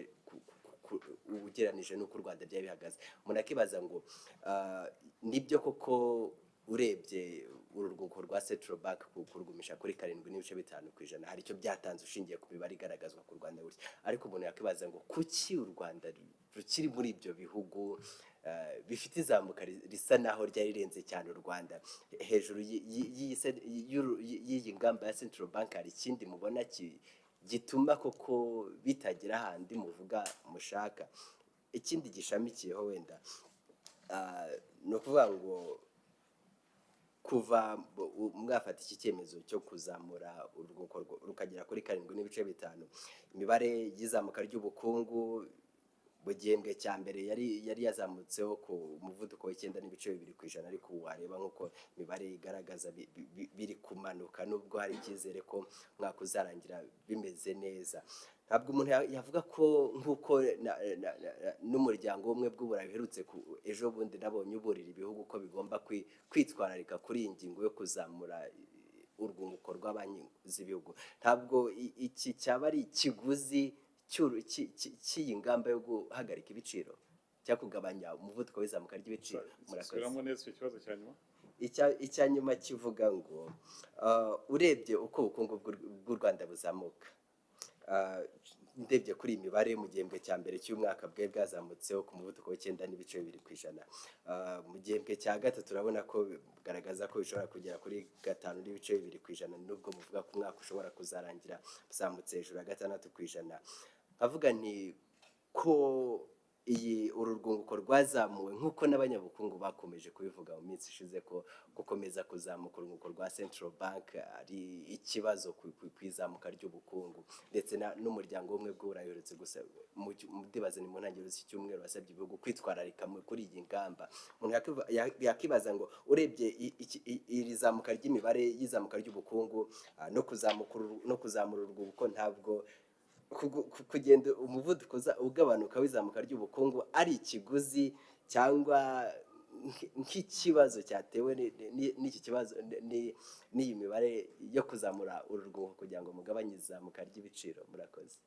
ugereranije n'uko u Rwanda byari bihagaze. Umuntu akibaza ngo nibyo koko urebye urwunguko rwa Central Bank kurugumisha kuri 7.5%, hari icyo byatanze ushingiye ku mibare igaragazwa ku Rwanda gutya, ariko umuntu yakibaza ngo kuki u Rwanda rukiri muri ibyo bihugu bifite izamuka risa naho ryari rirenze cyane u Rwanda. Hejuru y'iyi ngamba ya Central Bank hari ikindi mubona gituma koko bitagira ahandi muvuga mushaka? Ikindi gishamikiyeho wenda no kuvuga ngo kuva mwafata iki cyemezo cyo kuzamura urwunguko rukagera kuri 7.5, imibare y'izamuka ry'ubukungu mu gihembwe cya mbere yari yazamutseho ku muvuduko wa 9.2%, ariko wareba nk'uko imibare igaragaza biri kumanuka, nubwo hari icyizere ko mwaka uzarangira bimeze neza. Ntabwo umuntu yavuga ko nk'uko n'umuryango w'ubumwe bw'uburayi uherutse ejo bundi nabonye uburira ibihugu ko bigomba kwitwararika kuri iyi ngingo yo kuzamura urwunguko rw'abanki z'ibihugu. Ntabwo iki cyaba ari ikiguzi cy'iyi ngamba yo guhagarika ibiciro cyangwa kugabanya umuvuduko w'izamuka ry'ibiciro? Icya nyuma kivuga ngo urebye uko ubukungu bw'u Rwanda buzamuka, ndebye kuri iyi mibare mu gihembwe cya mbere cy'umwaka bwe bwazamutseho ku muvuduko wa 9.2%. Mu gihembwe cya gatatu urabona ko bugaragaza ko bishobora kugera kuri 5.2%, nubwo muvuga ko umwaka ushobora kuzarangira buzamutse hejuru ya 6%. Avuga nti ko uru rwunguko rwazamuwe nk'uko n'abanyabukungu bakomeje kubivuga mu minsi ishize ko gukomeza kuzamuka urwunguko rwa Central Bank ari ikibazo ku izamuka ry'ubukungu, ndetse n'umuryango w'ubumwe bw'uburayi uherutse gusa ndibaza ni mu ntangiriro z'iki cyumweru wasabye ibihugu kwitwararika kuri iyi ngamba. Umuntu yakibaza ngo urebye iri zamuka ry'imibare y'izamuka ry'ubukungu no kuzamura urwunguko, ntabwo kugenda umuvuduko ugabanuka w'izamuka ry'ubukungu ari ikiguzi cyangwa nk'ikibazo cyatewe n'iki kibazo n'iyi mibare yo kuzamura uru rwunguko kugira ngo mugabanye izamuka ry'ibiciro? Murakoze.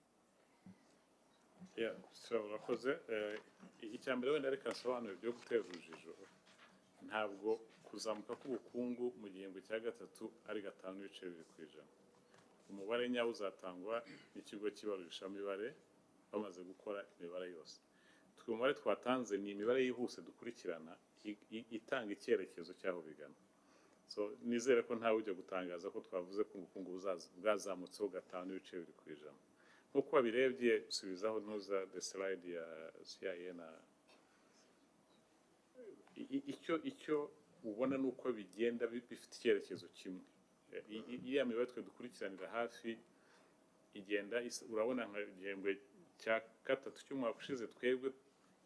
Urakoze. Icya mbere wenda reka nsobanure ibyo gutera urujijo. Ntabwo kuzamuka k'ubukungu mu gihembwe cya gatatu ari 5.2%. Umubare nyawo uzatangwa n'ikigo cy'ibarurishamibare bamaze gukora imibare yose. Umubare twatanze ni imibare yihuse dukurikirana itanga icyerekezo cyaho bigana. So nizere ko ntawe ujya gutangaza ko twavuze ko ubukungu bwazamutseho 5.2%. Nk'uko wabirebye usubizaho ntuza the slide ya CIA na icyo ubona nuko bigenda bifite icyerekezo kimwe. Iya mibare twe dukurikiranira hafi igenda urabona nka igihembwe cya gatatu cy'umwaka ushize twebwe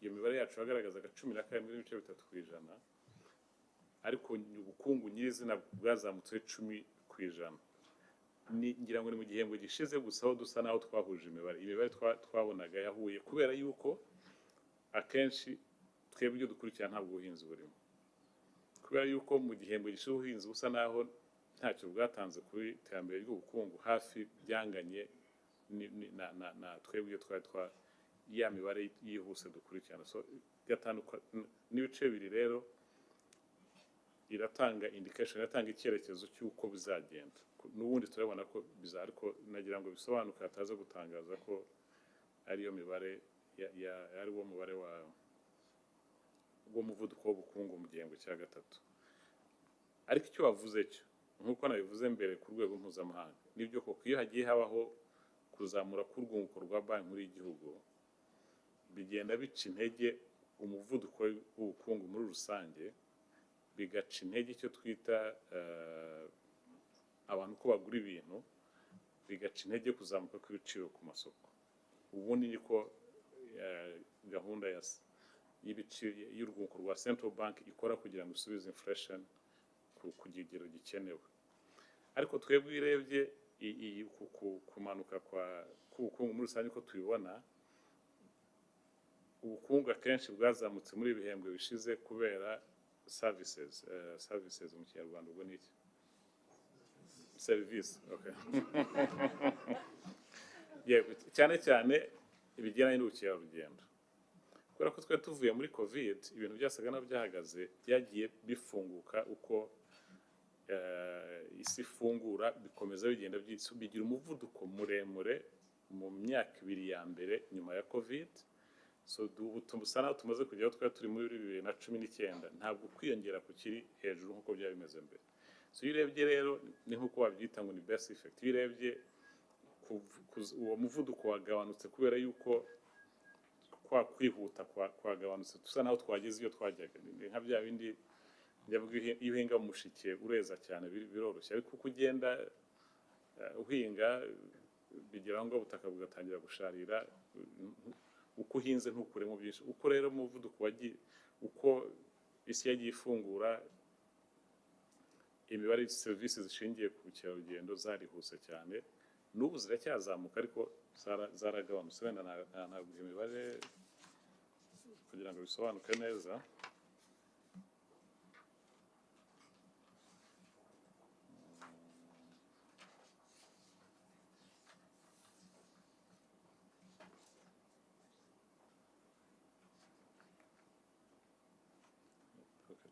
iyo mibare yacu yagaragazaga 17.3%, ariko ubukungu nyirizina bwazamutse 10%. Ngira ngo ni mu gihembwe gishize gusa aho dusa naho twahuje imibare twabonaga yahuye, kubera yuko akenshi twebwe ibyo dukurikirana ntabwo ubuhinzi burimo, kubera yuko mu gihembwe gishize ubuhinzi busa naho ntacyo bwatanze kuri iterambere ry'ubukungu, hafi byanganye na twebwe ya mibare yihuse dukurikirana. So n'ibice bibiri rero iratanga indication, iratanga icyerekezo cy'uko bizagenda. N'ubundi turabona ko ariko nagira ngo bisobanuke hataza gutangaza ko ariyo mibare ari wo mubare w'umuvuduko w'ubukungu mu gihembwe cya gatatu. Ariko icyo wavuze cyo nk'uko nabivuze mbere ku rwego mpuzamahanga, nibyo koko iyo hagiye habaho kuzamura k'urwunguko rwa banki nkuru y'igihugu, bigenda bica intege umuvuduko w'ubukungu muri rusange, bigaca intege icyo twita abantu ko bagura ibintu, bigaca intege kuzamuka kw'ibiciro ku masoko. Ubundi niko gahunda y'urwunguko rwa Central Bank ikora kugira ngo isubize inflation ku kigero gikenewe. Ariko twebwe irebye kumanuka k'ubukungu muri rusange ko tubibona, ubukungu akenshi bwazamutse muri ibihembwe bishize kubera services mu Kinyarwanda ubwo ni iki? Service, okay. Cyane cyane ibijyanye n'ubukerarugendo, kubera ko twari tuvuye muri covid, ibintu byasaga n'abyahagaze, byagiye bifunguka uko isi ifungura, bikomeza bigenda bigira umuvuduko muremure mu myaka 2 ya mbere nyuma ya covid. So tubusa naho tumaze kugeraho twari turi muri 2019, ntabwo kwiyongera ku kiri hejuru nk'uko byari bimeze mbere. So iyo urebye rero ni nk'uko wabyita ngo ni base effect. Iyo urebye uwo muvuduko wagabanutse kubera yuko kwihuta kwagabanutse, tusa naho twageze iyo twajyaga. Nka bya bindi iyo uhinga mu mushike ureza cyane biroroshye, ariko uko ugenda uhinga bigeraho ngo ubutaka bugatangira gusharira, uko uhinze ntukuremo byinshi. Uko rero umuvuduko uko isi yagiye ifungura, imibare serivisi zishingiye ku bukerarugendo zarihuse cyane, n'ubu ziracyazamuka ariko zaragabanutse. Wenda ntabwo imibare kugira ngo bisobanuke neza.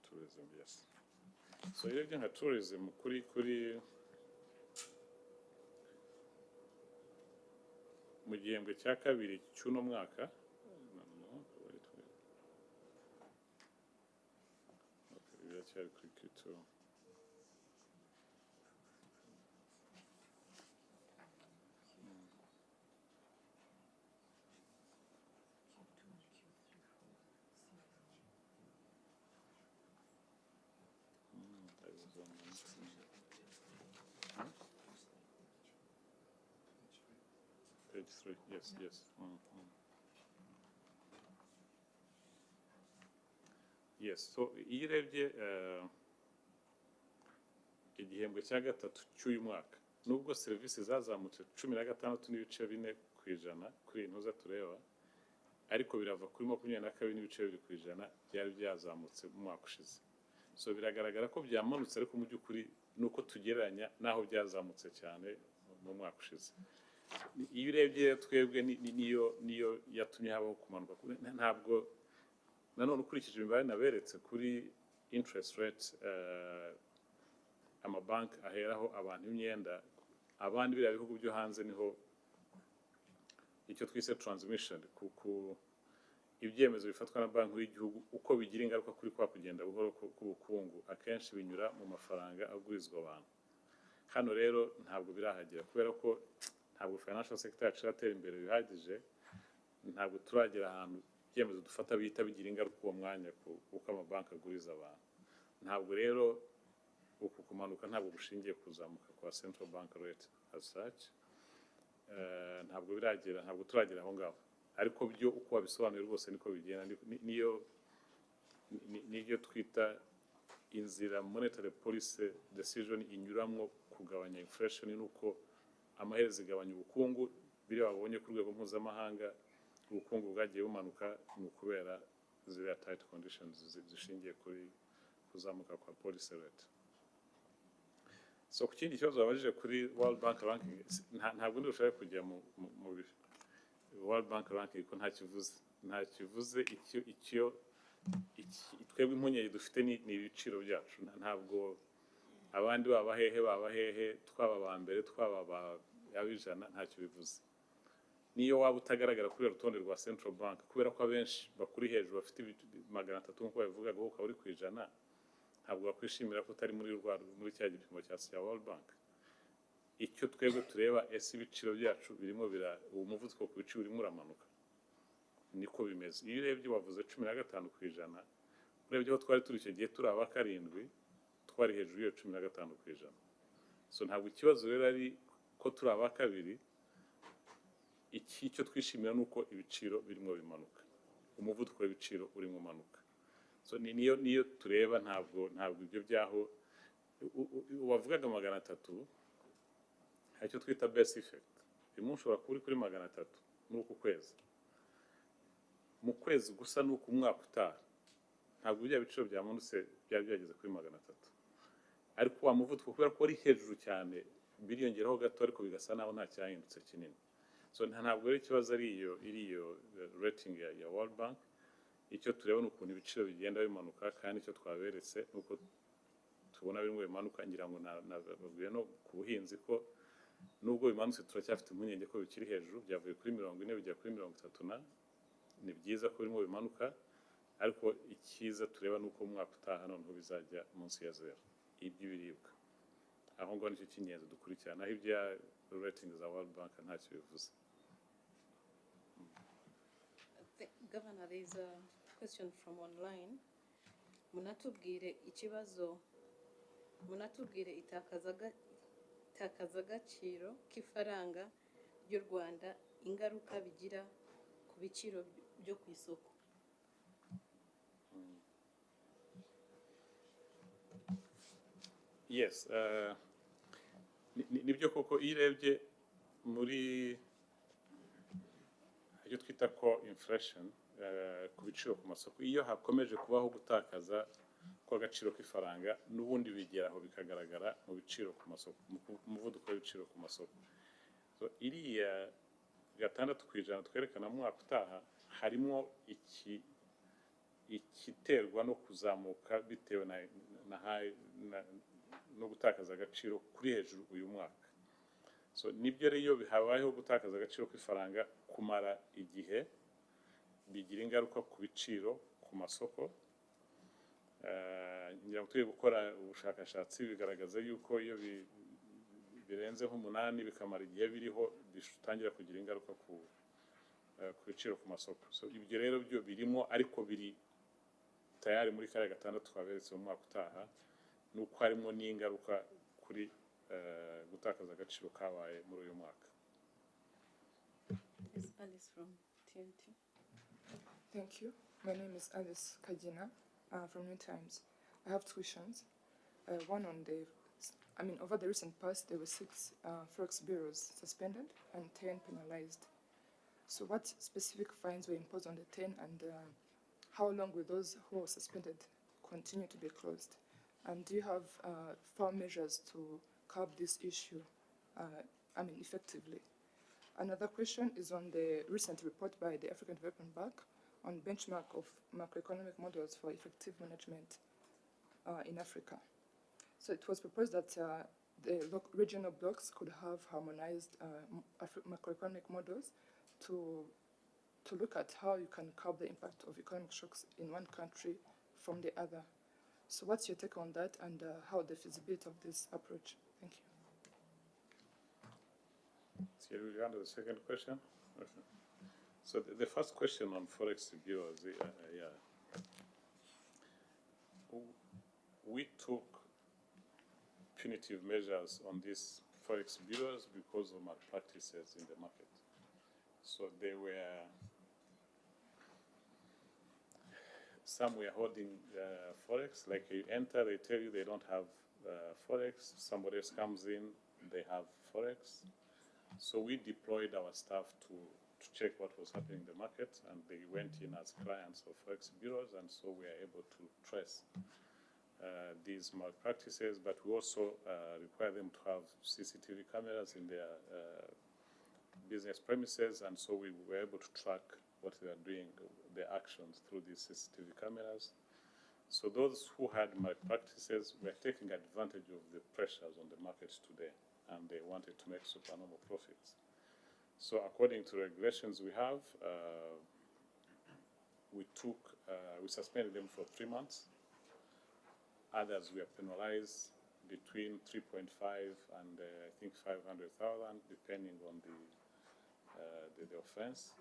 Tourism, yes. So iyo urebye nka tourism kuri mu gihembwe cya kabiri cy'uno mwaka, biracyari kuri Q2. Page 3, yes. Yes, so iyo urebye igihembwe cya gatatu cy'uyu mwaka, nubwo serivisi zazamutse 16.4% kuri intuza tureba, ariko birava kuri 22.2% byari byazamutse mu mwaka ushize. So biragaragara ko byamanutse, ariko mu by'ukuri nuko tugereranya naho byazamutse cyane mu mwaka ushize. Iyo urebye twebwe niyo yatumye habaho kumanuka. Ntabwo nanone ukurikije imibare naberetse kuri interest rate amabanki aheraho abantu imyenda, abandi biriya bihugu byo hanze niho icyo twise transmission ku ibyemezo bifatwa na banki y'igihugu uko bigira ingaruka kuri kwa kugenda buhoro k'ubukungu, akenshi binyura mu mafaranga agurizwa abantu. Hano rero ntabwo birahagera kubera ko ntabwo financial sector yacu iratera imbere bihagije, ntabwo turagera ahantu ibyemezo dufata bihita bigira ingaruka uwo mwanya uko amabanki aguriza abantu. Ntabwo rero uku kumanuka ntabwo gushingiye kuzamuka kwa central bank rate as such, ntabwo turagera aho ngaho. ariko byo uko wabisobanuye rwose niko bigenda niyo twita inzira monetary policy decision inyuramo kugabanya inflation, nuko amaherezo igabanya ubukungu. Biri babonye ku rwego mpuzamahanga ubukungu bwagiye bumanuka ni ukubera ziriya tight conditions zishingiye kuri kuzamuka kwa policy rate. So ku kindi kibazo babajije kuri World Bank ranking, ntabwo ndushaje kujya mu World Bank ranking ko nta kivuze icyo twebwe impungenge dufite ni ibiciro byacu. Ntabwo abandi baba hehe twaba ba mbere twaba abijana ntacyo bivuze. Niyo waba utagaragara kuri rutonde rwa Central Bank kubera ko abenshi bakuri hejuru bafite 300 nk'uko babivugaga ukaba uri ku ijana, ntabwo bakwishimira ko utari muri cya gipimo cya World Bank. Icyo twebwe tureba ese ibiciro byacu birimo umuvuduko ku biciro urimo uramanuka, niko bimeze. Iyo urebye wavuze 15%, urebye aho twari turi icyo gihe turi aba karindwi, twari hejuru yo 15%. So ntabwo ikibazo rero ari ko turi aba kabiri, icyo twishimira nuko ibiciro birimo bimanuka, umuvuduko w'ibiciro urimo umanuka. So niyo tureba, ntabwo ibyo byaho wavugaga 300, hari icyo twita base effect. Uyu munsi ushobora kuba uri kuri 300 n'uku kwezi, mu kwezi gusa n'uku mwaka utaha ntabwo bya biciro byamanutse byari byageze kuri 300, ariko wa muvuduko kubera ko ari hejuru cyane biriyongeraho gato, ariko bigasa naho nta cyahindutse kinini. So ntabwo ari ikibazo ari iyo rating ya World Bank. Icyo tureba n'ukuntu ibiciro bigenda bimanuka, kandi icyo twaberetse nuko tubona birimo bimanuka. Ngira ngo nababwiye no ku buhinzi ko nubwo bimanutse turacyafite impungenge ko bikiri hejuru, byavuye kuri 40 bijya kuri 30. Ni byiza ko birimo bimanuka, ariko icyiza tureba nuko mu mwaka utaha noneho bizajya munsi ya 0 iby'ibiribwa. Aho ngo nicyo cy'ingenzi dukurikirana, aho ibya rating za World Bank ntacyo bivuze.
Governor, there is a question from online. Munatubwire itakaza agaciro k'ifaranga ry'u Rwanda, ingaruka bigira ku biciro byo ku isoko.
Yes, nibyo koko. Iyo urebye muri icyo twita ko inflation ku biciro ku masoko, iyo hakomeje kubaho gutakaza kw'agaciro k'ifaranga, n'ubundi bigeraho bikagaragara mu biciro ku masoko, mu muvuduko w'ibiciro ku masoko. So iriya 6% twerekana mu mwaka utaha harimo ikiterwa no kuzamuka bitewe no gutakaza agaciro kuri hejuru uyu mwaka. So nibyo rero bihabayeho gutakaza agaciro k'ifaranga kumara igihe, bigira ingaruka ku biciro ku masoko. Ngira ngo turi gukora ubushakashatsi bigaragaza yuko iyo birenze nk'umunani bikamara igihe biriho, bitangira kugira ingaruka ku biciro ku masoko. So ibyo rero byo birimo, ariko biri tayari muri kare 6 twaberetse mu mwaka utaha, nuko harimo n'ingaruka kuri gutakaza agaciro kabaye muri uyu mwaka.
Is Alice from TNT?
Thank you. My name is Alice Kagina from New Times. I have 2 questions. One on over the recent past, there were 6 forex bureaus suspended and 10 penalized. So what specific fines were imposed on the 10, and how long will those who were suspended continue to be closed? And do you have firm measures to curb this issue, effectively? Another question is on the recent report by the African Development Bank on benchmark of macroeconomic models for effective management in Africa. So it was proposed that the regional blocks could have harmonized macroeconomic models to look at how you can curb the impact of economic shocks in one country from the other. So what's your take on that, and how the feasibility of this approach? Thank you.
So you will answer the second question? Okay. So the first question on forex bureaus, we took punitive measures on these forex bureaus because of malpractices in the market. So they were some we are holding forex. Like you enter, they tell you they don't have forex. Somebody else comes in, they have forex. So we deployed our staff to check what was happening in the market, and they went in as clients of forex bureaus, and so we are able to trace these malpractices. But we also require them to have CCTV cameras in their business premises, and so we were able to track what they are doing, their actions through these CCTV cameras. So those who had malpractices were taking advantage of the pressures on the markets today, and they wanted to make supernormal profits. So according to regulations we have, we suspended them for 3 months. Others were penalized between 3.5 and I think 500,000, depending on the offense.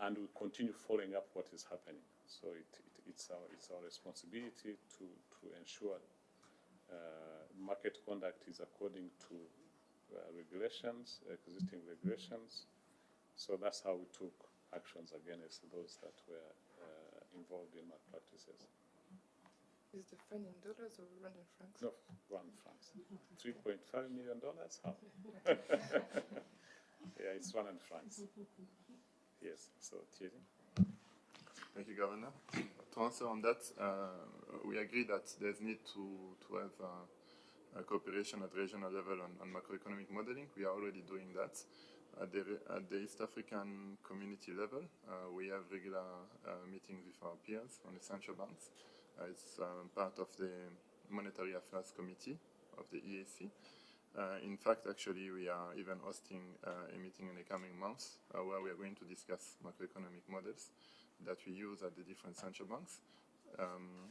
And we continue following up what is happening. So it's our responsibility to ensure market conduct is according to regulations, existing regulations. So that's how we took actions against those that were involved in malpractices.
Is the fine in dollars or Rwandan francs?
No, Rwandan francs. $3.5 million? How? Yeah, it's Rwandan francs. Yes, so Thierry?
Thank you, Governor. To answer on that, we agree that there's need to have a cooperation at regional level on macroeconomic modeling. We are already doing that. At the East African community level, we have regular meetings with our peers on the central banks. It's part of the Monetary Affairs Committee of the EAC. In fact, actually, we are even hosting a meeting in the coming months where we are going to discuss macroeconomic models that we use at the different central banks.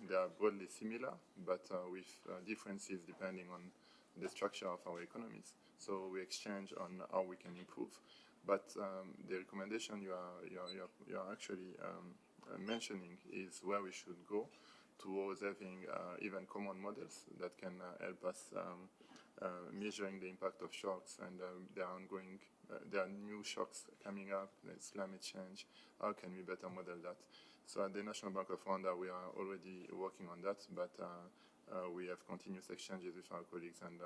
They are broadly similar, but with differences depending on the structure of our economies. So we exchange on how we can improve. But the recommendation you are actually mentioning is where we should go towards having even common models that can help us measuring the impact of shocks, and there are new shocks coming up. There's climate change. How can we better model that? So at the National Bank of Rwanda, we are already working on that, but we have continuous exchanges with our colleagues, and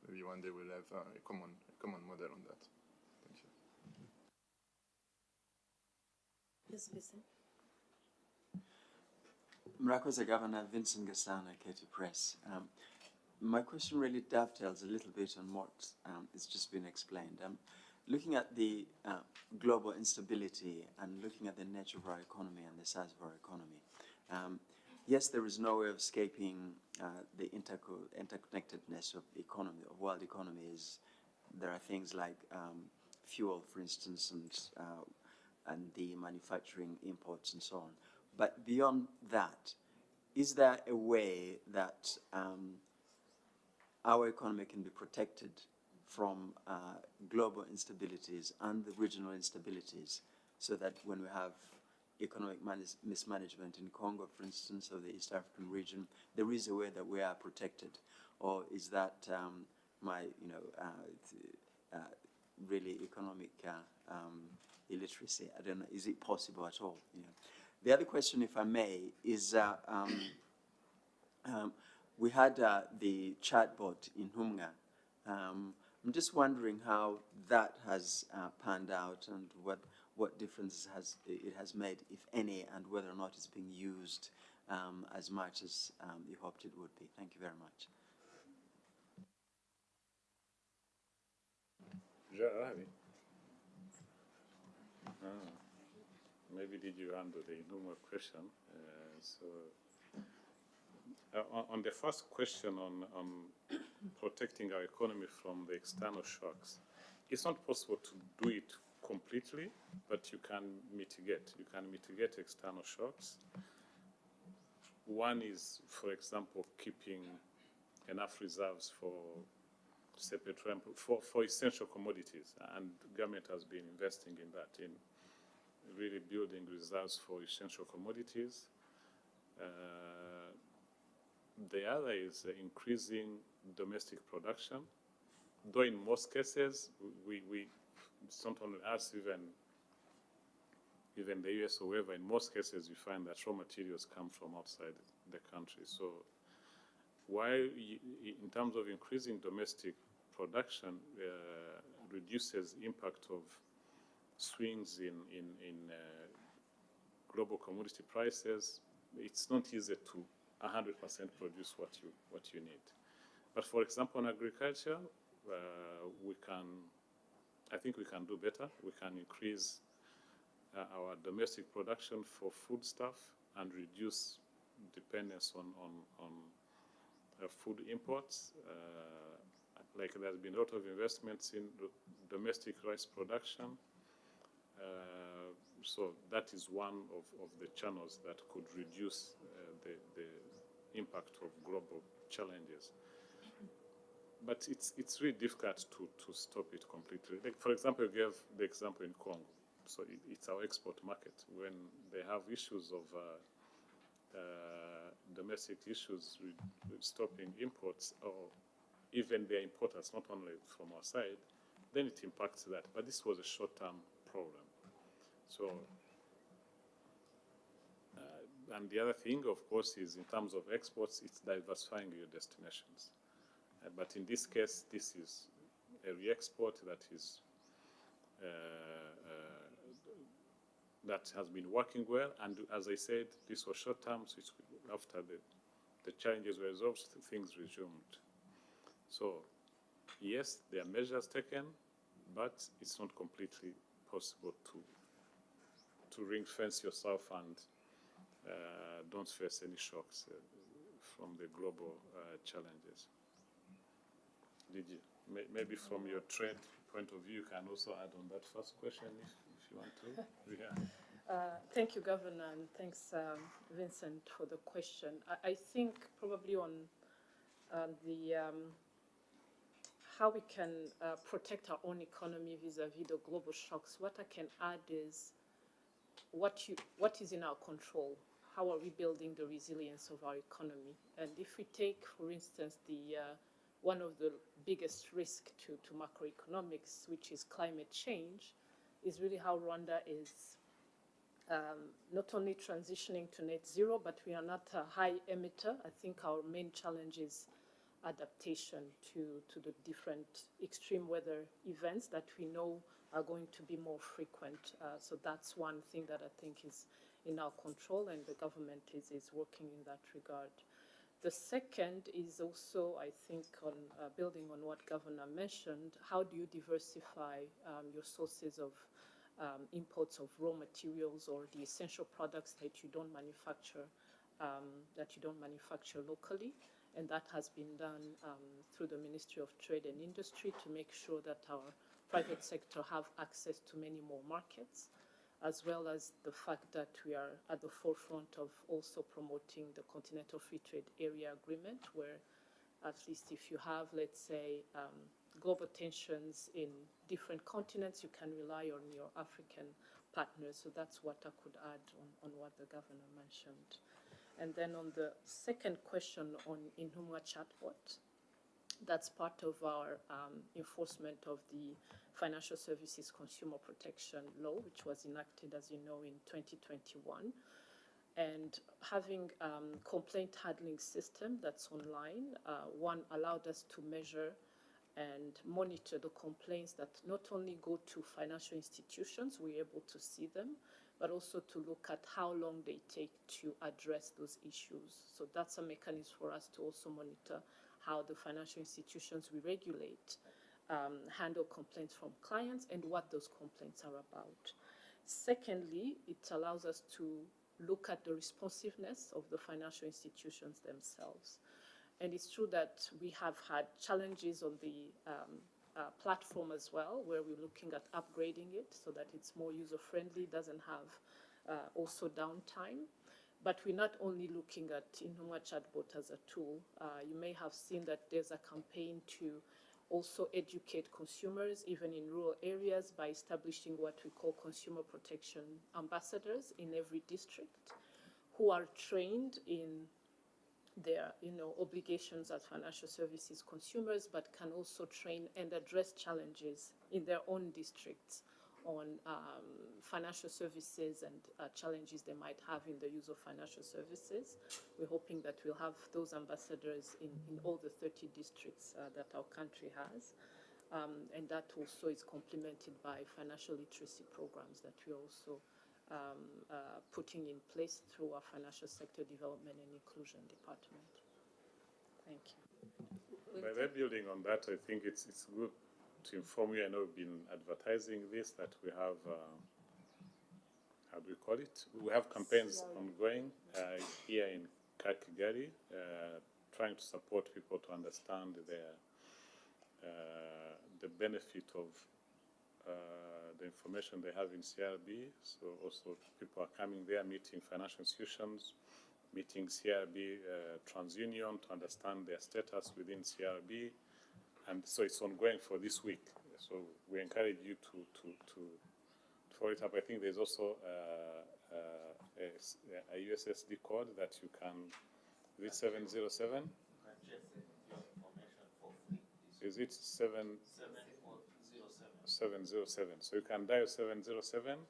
maybe one day we'll have a common model on that. Thank you.
Yes, Vincent.
Mrakoze Governor Vincent Gasana, Katy Press. My question really dovetails a little bit on what has just been explained. Looking at the global instability and looking at the nature of our economy and the size of our economy, yes, there is no way of escaping the interconnectedness of the economy, of world economies. There are things like fuel, for instance, and the manufacturing imports and so on. But beyond that, is there a way that our economy can be protected from global instabilities and the regional instabilities, so that when we have economic mismanagement in Congo, for instance, or the East African region, there is a way that we are protected? Or is that really economic illiteracy? I don't know. Is it possible at all? The other question, if I may, is we had the chatbot in Humga. I'm just wondering how that has panned out and what difference it has made, if any, and whether or not it's being used as much as you hoped it would be. Thank you very much.
Maybe did you handle the normal question? On the first question on protecting our economy from the external shocks, it's not possible to do it completely, but you can mitigate. You can mitigate external shocks. One is, for example, keeping enough reserves for petroleum, for essential commodities, and government has been investing in that, in really building reserves for essential commodities. The other is increasing domestic production, though in most cases, it's not only us, even even the US or wherever, in most cases you find that raw materials come from outside the country. So while in terms of increasing domestic production, reduces impact of swings in global commodity prices, it's not easy to 100% produce what you need. But for example, in agriculture, I think we can do better. We can increase our domestic production for foodstuff and reduce dependence on food imports. Like there's been a lot of investments in domestic rice production. So that is one of the channels that could reduce the impact of global challenges. But it's really difficult to stop it completely. Like for example, you gave the example in Congo. So it's our export market. When they have issues of domestic issues with stopping imports, or even their importers, not only from our side, then it impacts that. But this was a short-term problem. So, and the other thing, of course, is in terms of exports, it's diversifying your destinations. But in this case, this is a re-export that is that has been working well. And as I said, this was short term, so it's after the challenges were resolved, things resumed. So yes, there are measures taken, but it's not completely possible to ring fence yourself and don't face any shocks from the global challenges. Did you, maybe from your trade point of view, you can also add on that first question if you want to? Yeah.
Thank you, Governor, and thanks, Vincent, for the question. I think probably on how we can protect our own economy vis-a-vis the global shocks, what I can add is what is in our control. How are we building the resilience of our economy? And if we take, for instance, one of the biggest risks to macroeconomics, which is climate change, is really how Rwanda is not only transitioning to net zero, but we are not a high emitter. I think our main challenge is adaptation to the different extreme weather events that we know are going to be more frequent. So that's one thing that I think is in our control, and the government is working in that regard. The second is also, I think, on building on what Governor mentioned, how do you diversify your sources of imports of raw materials or the essential products that you don't manufacture locally? And that has been done through the Ministry of Trade and Industry to make sure that our private sector have access to many more markets, as well as the fact that we are at the forefront of also promoting the Continental Free Trade Area Agreement, where at least if you have, let's say, global tensions in different continents, you can rely on your African partners. So that's what I could add on what the Governor mentioned. And then on the second question on Inhumwa chatbot, that's part of our enforcement of the Financial Services Consumer Protection Law, which was enacted, as you know, in 2021. And having complaint handling system that's online, one allowed us to measure and monitor the complaints that not only go to financial institutions, we're able to see them, but also to look at how long they take to address those issues. So that's a mechanism for us to also monitor how the financial institutions we regulate handle complaints from clients and what those complaints are about. Secondly, it allows us to look at the responsiveness of the financial institutions themselves. And it's true that we have had challenges on the platform as well, where we're looking at upgrading it so that it's more user-friendly, doesn't have also downtime. But we're not only looking at Inhumwa chatbot as a tool. You may have seen that there's a campaign to also educate consumers, even in rural areas, by establishing what we call consumer protection ambassadors in every district, who are trained in their obligations as financial services consumers, but can also train and address challenges in their own districts on financial services and challenges they might have in the use of financial services. We're hoping that we'll have those ambassadors in all the 30 districts that our country has. And that also is complemented by financial literacy programs that we're also putting in place through our Financial Sector Development and Inclusion Department. Thank you.
By that, building on that, I think it's good to inform you. I know we've been advertising this, that we have, how do we call it? We have campaigns ongoing here in Kigali, trying to support people to understand the benefit of the information they have in CRB. So also people are coming there, meeting financial institutions, meeting CRB TransUnion to understand their status within CRB. And so it's ongoing for this week. So we encourage you to follow it up. I think there's also a USSD code that you can, is it 707? Is it 707? So you can dial 707.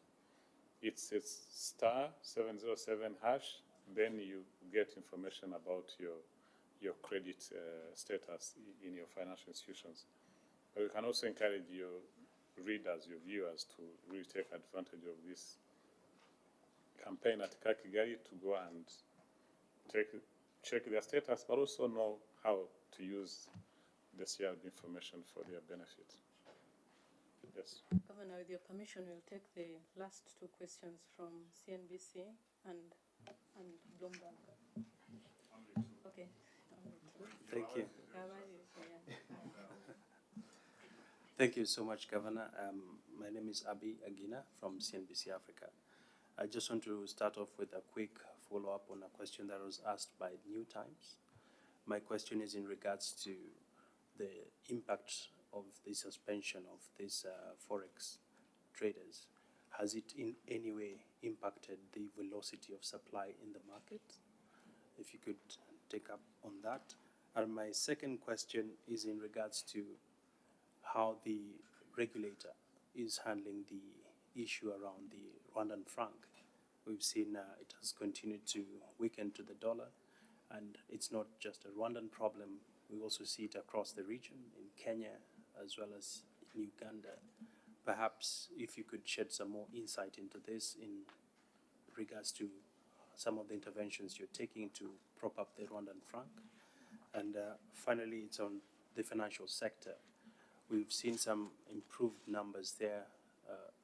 It's star 707 hash. Then you get information about your credit status in your financial institutions. But we can also encourage your readers, your viewers, to really take advantage of this campaign at Kigali to go and check their status, but also know how to use the CRB information for their benefit. Yes.
Governor, with your permission, we'll take the last two questions from CNBC and Bloomberg. Okay.
Thank you. Thank you so much, Governor. My name is Abi Agina from CNBC Africa. I just want to start off with a quick follow-up on a question that was asked by New Times. My question is in regards to the impact of the suspension of these forex traders. Has it in any way impacted the velocity of supply in the market? If you could take up on that. And my second question is in regards to how the regulator is handling the issue around the Rwandan franc. We've seen it has continued to weaken to the dollar, and it's not just a Rwandan problem. We also see it across the region, in Kenya as well as in Uganda. Perhaps if you could shed some more insight into this in regards to some of the interventions you're taking to prop up the Rwandan franc. And finally, it's on the financial sector. We've seen some improved numbers there,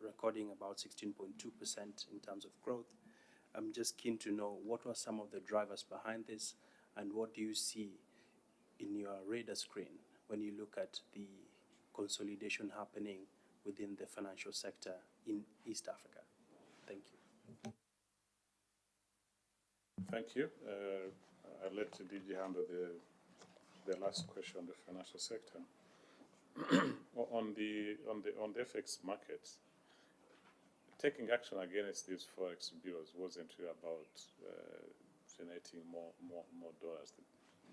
recording about 16.2% in terms of growth. I'm just keen to know what were some of the drivers behind this, and what do you see in your radar screen when you look at the consolidation happening within the financial sector in East Africa? Thank you.
Thank you. I'll let DG handle the last question on the financial sector. on the FX markets, taking action against these forex bureaus wasn't really about generating more dollars.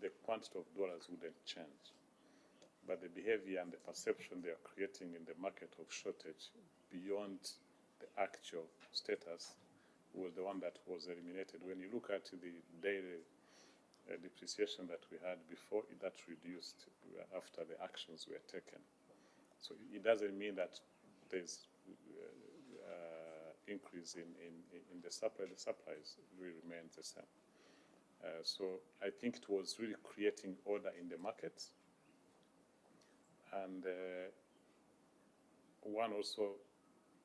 The quantity of dollars wouldn't change, but the behavior and the perception they are creating in the market of shortage beyond the actual status was the one that was eliminated. When you look at the daily depreciation that we had before, that reduced after the actions were taken. So it doesn't mean that there's increase in the supply. The supplies really remains the same. So I think it was really creating order in the market, and one also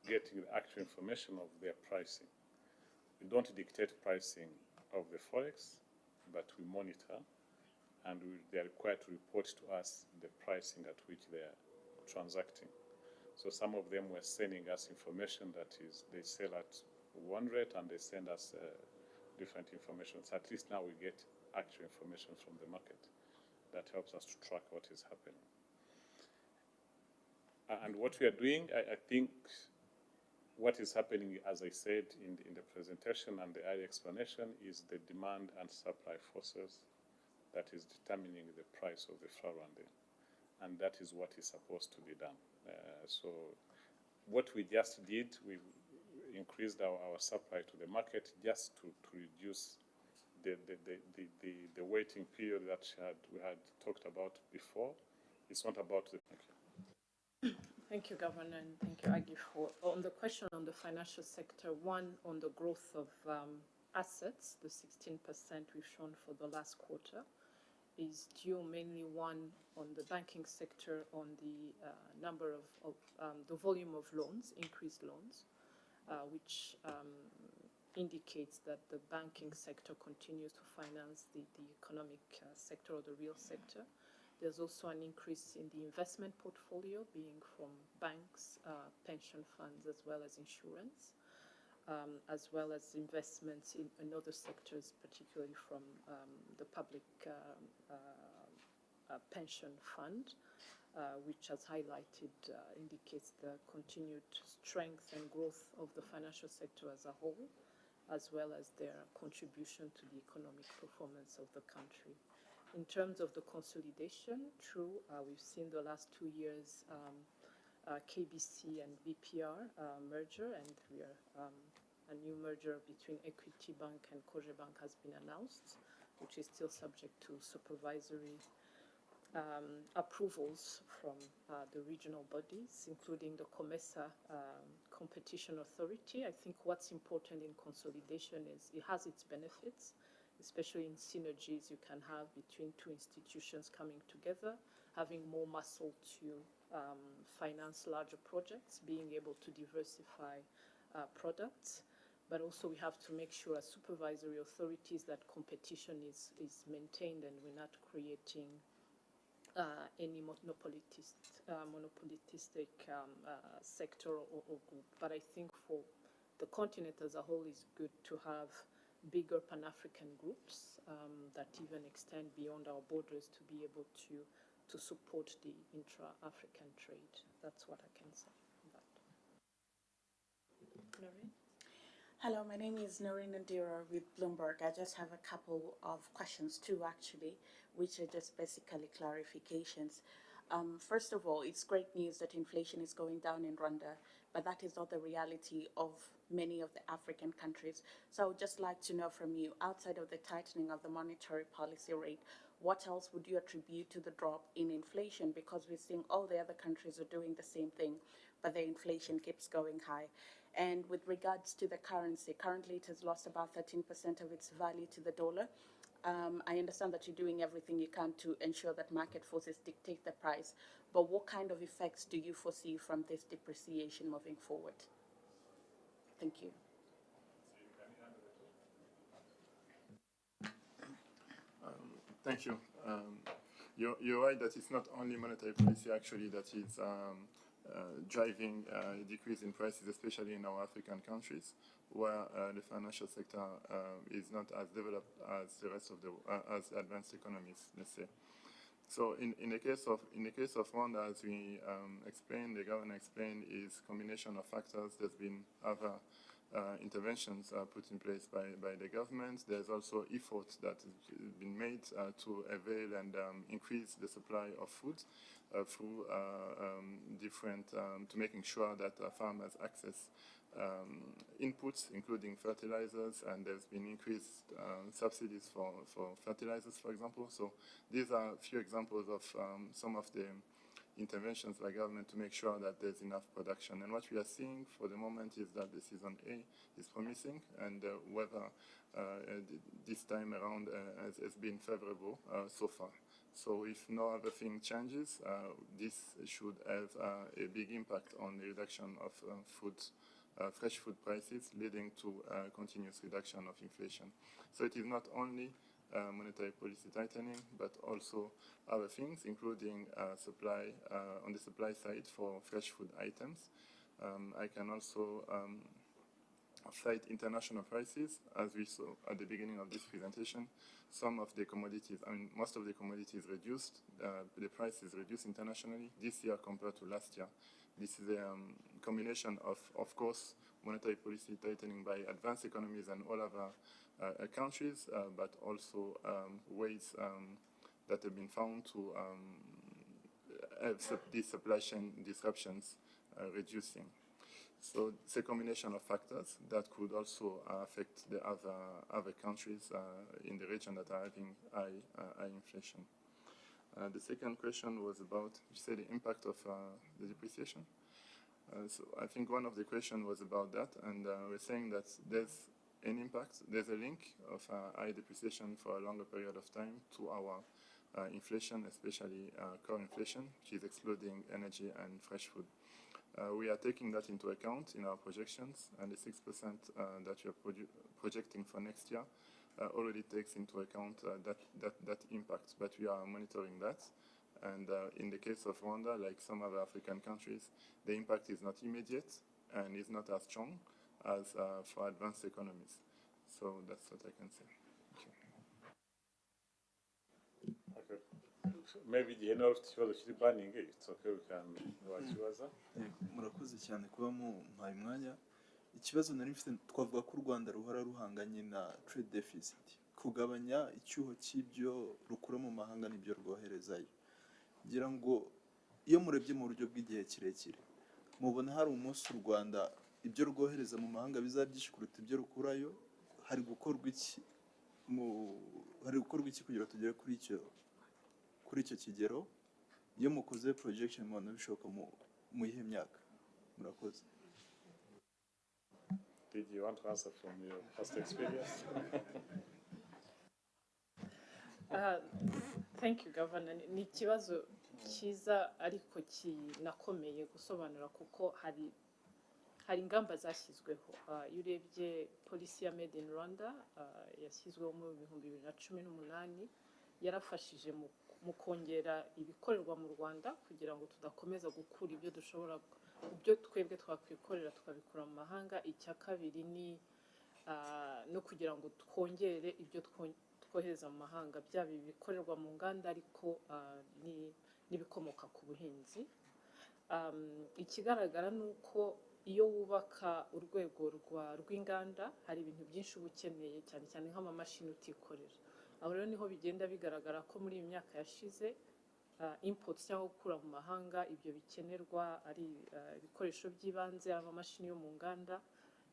getting the actual information of their pricing. We don't dictate pricing of the forex, but we monitor, and they are required to report to us the pricing at which they are transacting. So some of them were sending us information that is, they sell at one rate and they send us different information. So at least now we get actual information from the market that helps us to track what is happening. And what we are doing, I think what is happening, as I said in the presentation and the earlier explanation, is the demand and supply forces that is determining the price of the franc, and that is what is supposed to be done. So what we just did, we increased our supply to the market just to reduce the waiting period that we had talked about before. It's not about the.
Thank you, Governor, and thank you, Agi, for on the question on the financial sector. One, on the growth of assets, the 16% we've shown for the last quarter is due mainly, one, on the banking sector, on the number of the volume of loans, increased loans, which indicates that the banking sector continues to finance the economic sector or the real sector. There's also an increase in the investment portfolio, being from banks, pension funds, as well as insurance, as well as investments in other sectors, particularly from the public pension fund, which, as highlighted, indicates the continued strength and growth of the financial sector as a whole, as well as their contribution to the economic performance of the country. In terms of the consolidation, true, we've seen the last 2 years KBC and BPR merger, and we are a new merger between Equity Bank and Cogebanque has been announced, which is still subject to supervisory approvals from the regional bodies, including the COMESA Competition Authority. I think what's important in consolidation is it has its benefits, especially in synergies you can have between two institutions coming together, having more muscle to finance larger projects, being able to diversify products. But also we have to make sure as supervisory authorities that competition is maintained and we're not creating any monopolistic sector or group. But I think for the continent as a whole, it's good to have bigger Pan-African groups that even extend beyond our borders to be able to support the intra-African trade. That's what I can say on that. Noreen?
Hello, my name is Noreen Ndira with Bloomberg. I just have a couple of questions too, actually, which are just basically clarifications. First of all, it's great news that inflation is going down in Rwanda, but that is not the reality of many of the African countries. So I would just like to know from you, outside of the tightening of the monetary policy rate, what else would you attribute to the drop in inflation? Because we're seeing all the other countries are doing the same thing, but the inflation keeps going high. And with regards to the currency, currently it has lost about 13% of its value to the dollar. I understand that you're doing everything you can to ensure that market forces dictate the price, but what kind of effects do you foresee from this depreciation moving forward? Thank you.
Thank you. You're right that it's not only monetary policy actually that is driving a decrease in prices, especially in our African countries, where the financial sector is not as developed as the rest of the as advanced economies, let's say. So in the case of Rwanda, as we explained, the governor explained, is combination of factors. There's been other interventions put in place by the government. There's also efforts that have been made to avail and increase the supply of food through different, to making sure that farmers access inputs, including fertilizers, and there's been increased subsidies for fertilizers, for example. So these are a few examples of some of the interventions by government to make sure that there's enough production. And what we are seeing for the moment is that the season A is promising, and weather this time around has been favorable so far. So if no other thing changes, this should have a big impact on the reduction of fresh food prices, leading to continuous reduction of inflation. So it is not only monetary policy tightening, but also other things, including supply on the supply side for fresh food items. I can also cite international prices, as we saw at the beginning of this presentation. Some of the commodities, I mean, most of the commodities reduced, the price is reduced internationally this year compared to last year. This is a combination of course, monetary policy tightening by advanced economies and all other countries, but also ways that have been found to have these supply chain disruptions reducing. So it's a combination of factors that could also affect the other countries in the region that are having high inflation. The second question was about, you said, the impact of the depreciation. So I think one of the questions was about that, and we're saying that there's an impact, there's a link of high depreciation for a longer period of time to our inflation, especially core inflation, which is excluding energy and fresh food. We are taking that into account in our projections, and the 6% that we are projecting for next year already takes into account that impact, but we are monitoring that. And in the case of Rwanda, like some other African countries, the impact is not immediate and is not as strong as for advanced economies. So that's what I can say.
Okay. Maybe the end of the planning, it's okay, we can wakibaza.
Murakoze cyane kuba mumpaye umwanya. Ikibazo nari mfite, twavuga ko u Rwanda ruhora ruhanganye na trade deficit, kugabanya icyuho cy'ibyo rukura mu mahanga n'ibyo rwoherezayo. Ngira ngo iyo murebye mu buryo bw'igihe kirekire, mubona hari umunsi u Rwanda ibyo rwohereza mu mahanga bizabyinshi kuruta ibyo rukurayo. Hari gukorwa iki kugira tugere kuri icyo kigero? Iyo mukoze projection mubona bishoboka mu ihe myaka? Murakoze.
Did you want to answer from your past experience?
Thank you, Governor. Ni ikibazo cyiza ariko kinakomeye gusobanura, kuko hari ingamba zashyizweho. Iyo urebye polisi ya Made in Rwanda yashyizweho mu 2018, yarafashije mu kongera ibikorerwa mu Rwanda kugira ngo tudakomeza gukura ibyo twebwe twakwikorera tukabikura mu mahanga. Icya kabiri ni no kugira ngo twongere ibyo twohereza mu mahanga, byaba ibikorerwa mu nganda ariko n'ibikomoka ku buhinzi. Ikigaragara ni uko iyo wubaka urwego rw'inganda, hari ibintu byinshi uba ukeneye, cyane cyane nk'amamashini utikorera. Aho rero niho bigenda bigaragara ko muri iyi myaka yashize imports cyangwa gukura mu mahanga ibyo bikenerwa ari ibikoresho by'ibanze, amamashini yo mu nganda,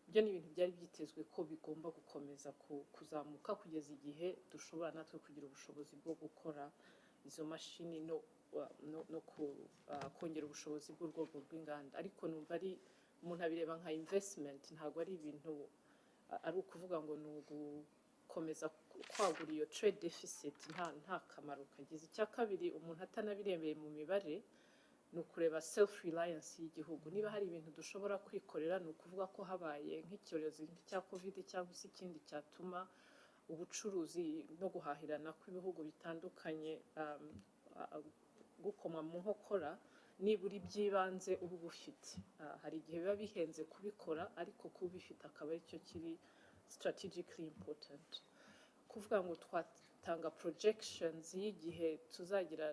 ibyo ni ibintu byari byitezwe ko bigomba gukomeza kuzamuka kugeza igihe dushobora natwe kugira ubushobozi bwo gukora izo mashini no kongera ubushobozi bw'urwego rw'inganda. Ariko numva ari umuntu abireba nka investment, ntabwo ari ibintu ari ukuvuga ngo ni ugukomeza kwagura iyo trade deficit, nta kamaro kagize. Icya kabiri, umuntu atanabirembeye mu mibare, ni ukureba self reliance y'igihugu. Niba hari ibintu dushobora kwikorera, ni ukuvuga ko habaye nk'icyorezo cya covid cyangwa se ikindi cyatuma ubucuruzi no guhahirana kw'ibihugu bitandukanye gukoma mu nkokora, nibura iby'ibanze uba ubufite. Hari igihe biba bihenze kubikora, ariko kuba ubifite akaba aricyo kiri strategically important. Kuvuga ngo twatanga projections y'igihe tuzagira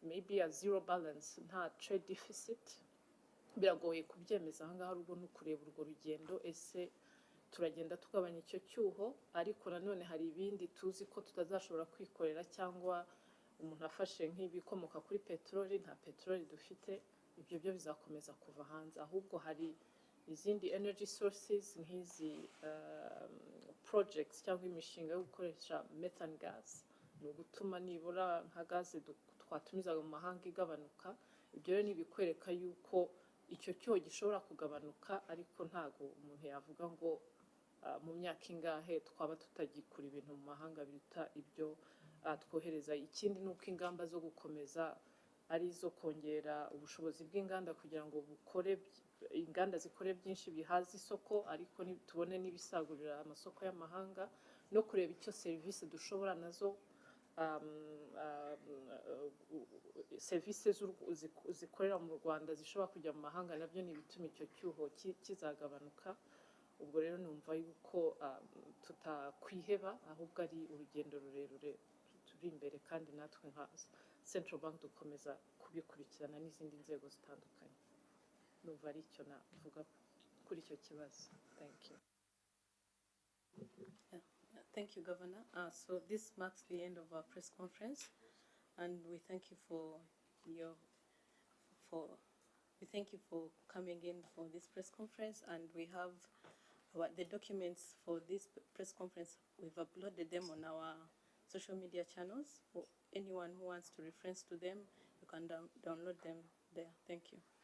maybe a zero balance, nta trade deficit, biragoye kubyemeza. Ahangaha ubwo ni ukureba urwo rugendo, ese turagenda tugabanya icyo cyuho, ariko nanone hari ibindi tuzi ko tutazashobora kwikorera, cyangwa umuntu afashe nk'ibikomoka kuri peteroli, nta peteroli dufite, ibyo byo bizakomeza kuva hanze. Ahubwo hari izindi energy sources nk'izi projects cyangwa imishinga yo gukoresha methane gas, ni ugutuma nibura nka gaze twatumizaga mu mahanga igabanuka. Ibyo rero ni ibikwereka yuko icyo cyuho gishobora kugabanuka, ariko ntago umuntu yavuga ngo mu myaka ingahe twaba tutagikura ibintu mu mahanga biruta ibyo twohereza. Ikindi ni uko ingamba zo gukomeza ari izo kongera ubushobozi bw'inganda kugira ngo inganda zikore byinshi bihaza isoko, ariko tubone n'ibisagurira amasoko y'amahanga, no kureba icyo serivisi dushobora nazo serivisi zikorera mu Rwanda zishobora kujya mu mahanga, nabyo ni ibituma icyo cyuho kizagabanuka. Ubwo rero numva yuko tutakwiheba, ahubwo ari urugendo rurerure turi imbere, kandi natwe nka Central Bank dukomeza kubikurikirana n'izindi nzego zitandukanye. Numva ari icyo navuga kuri icyo kibazo. Thank you.
Thank you, Governor. So this marks the end of our press conference, and we thank you for we thank you for coming in for this press conference, and we have the documents for this press conference. We've uploaded them on our social media channels. For anyone who wants to reference to them, you can download them there. Thank you.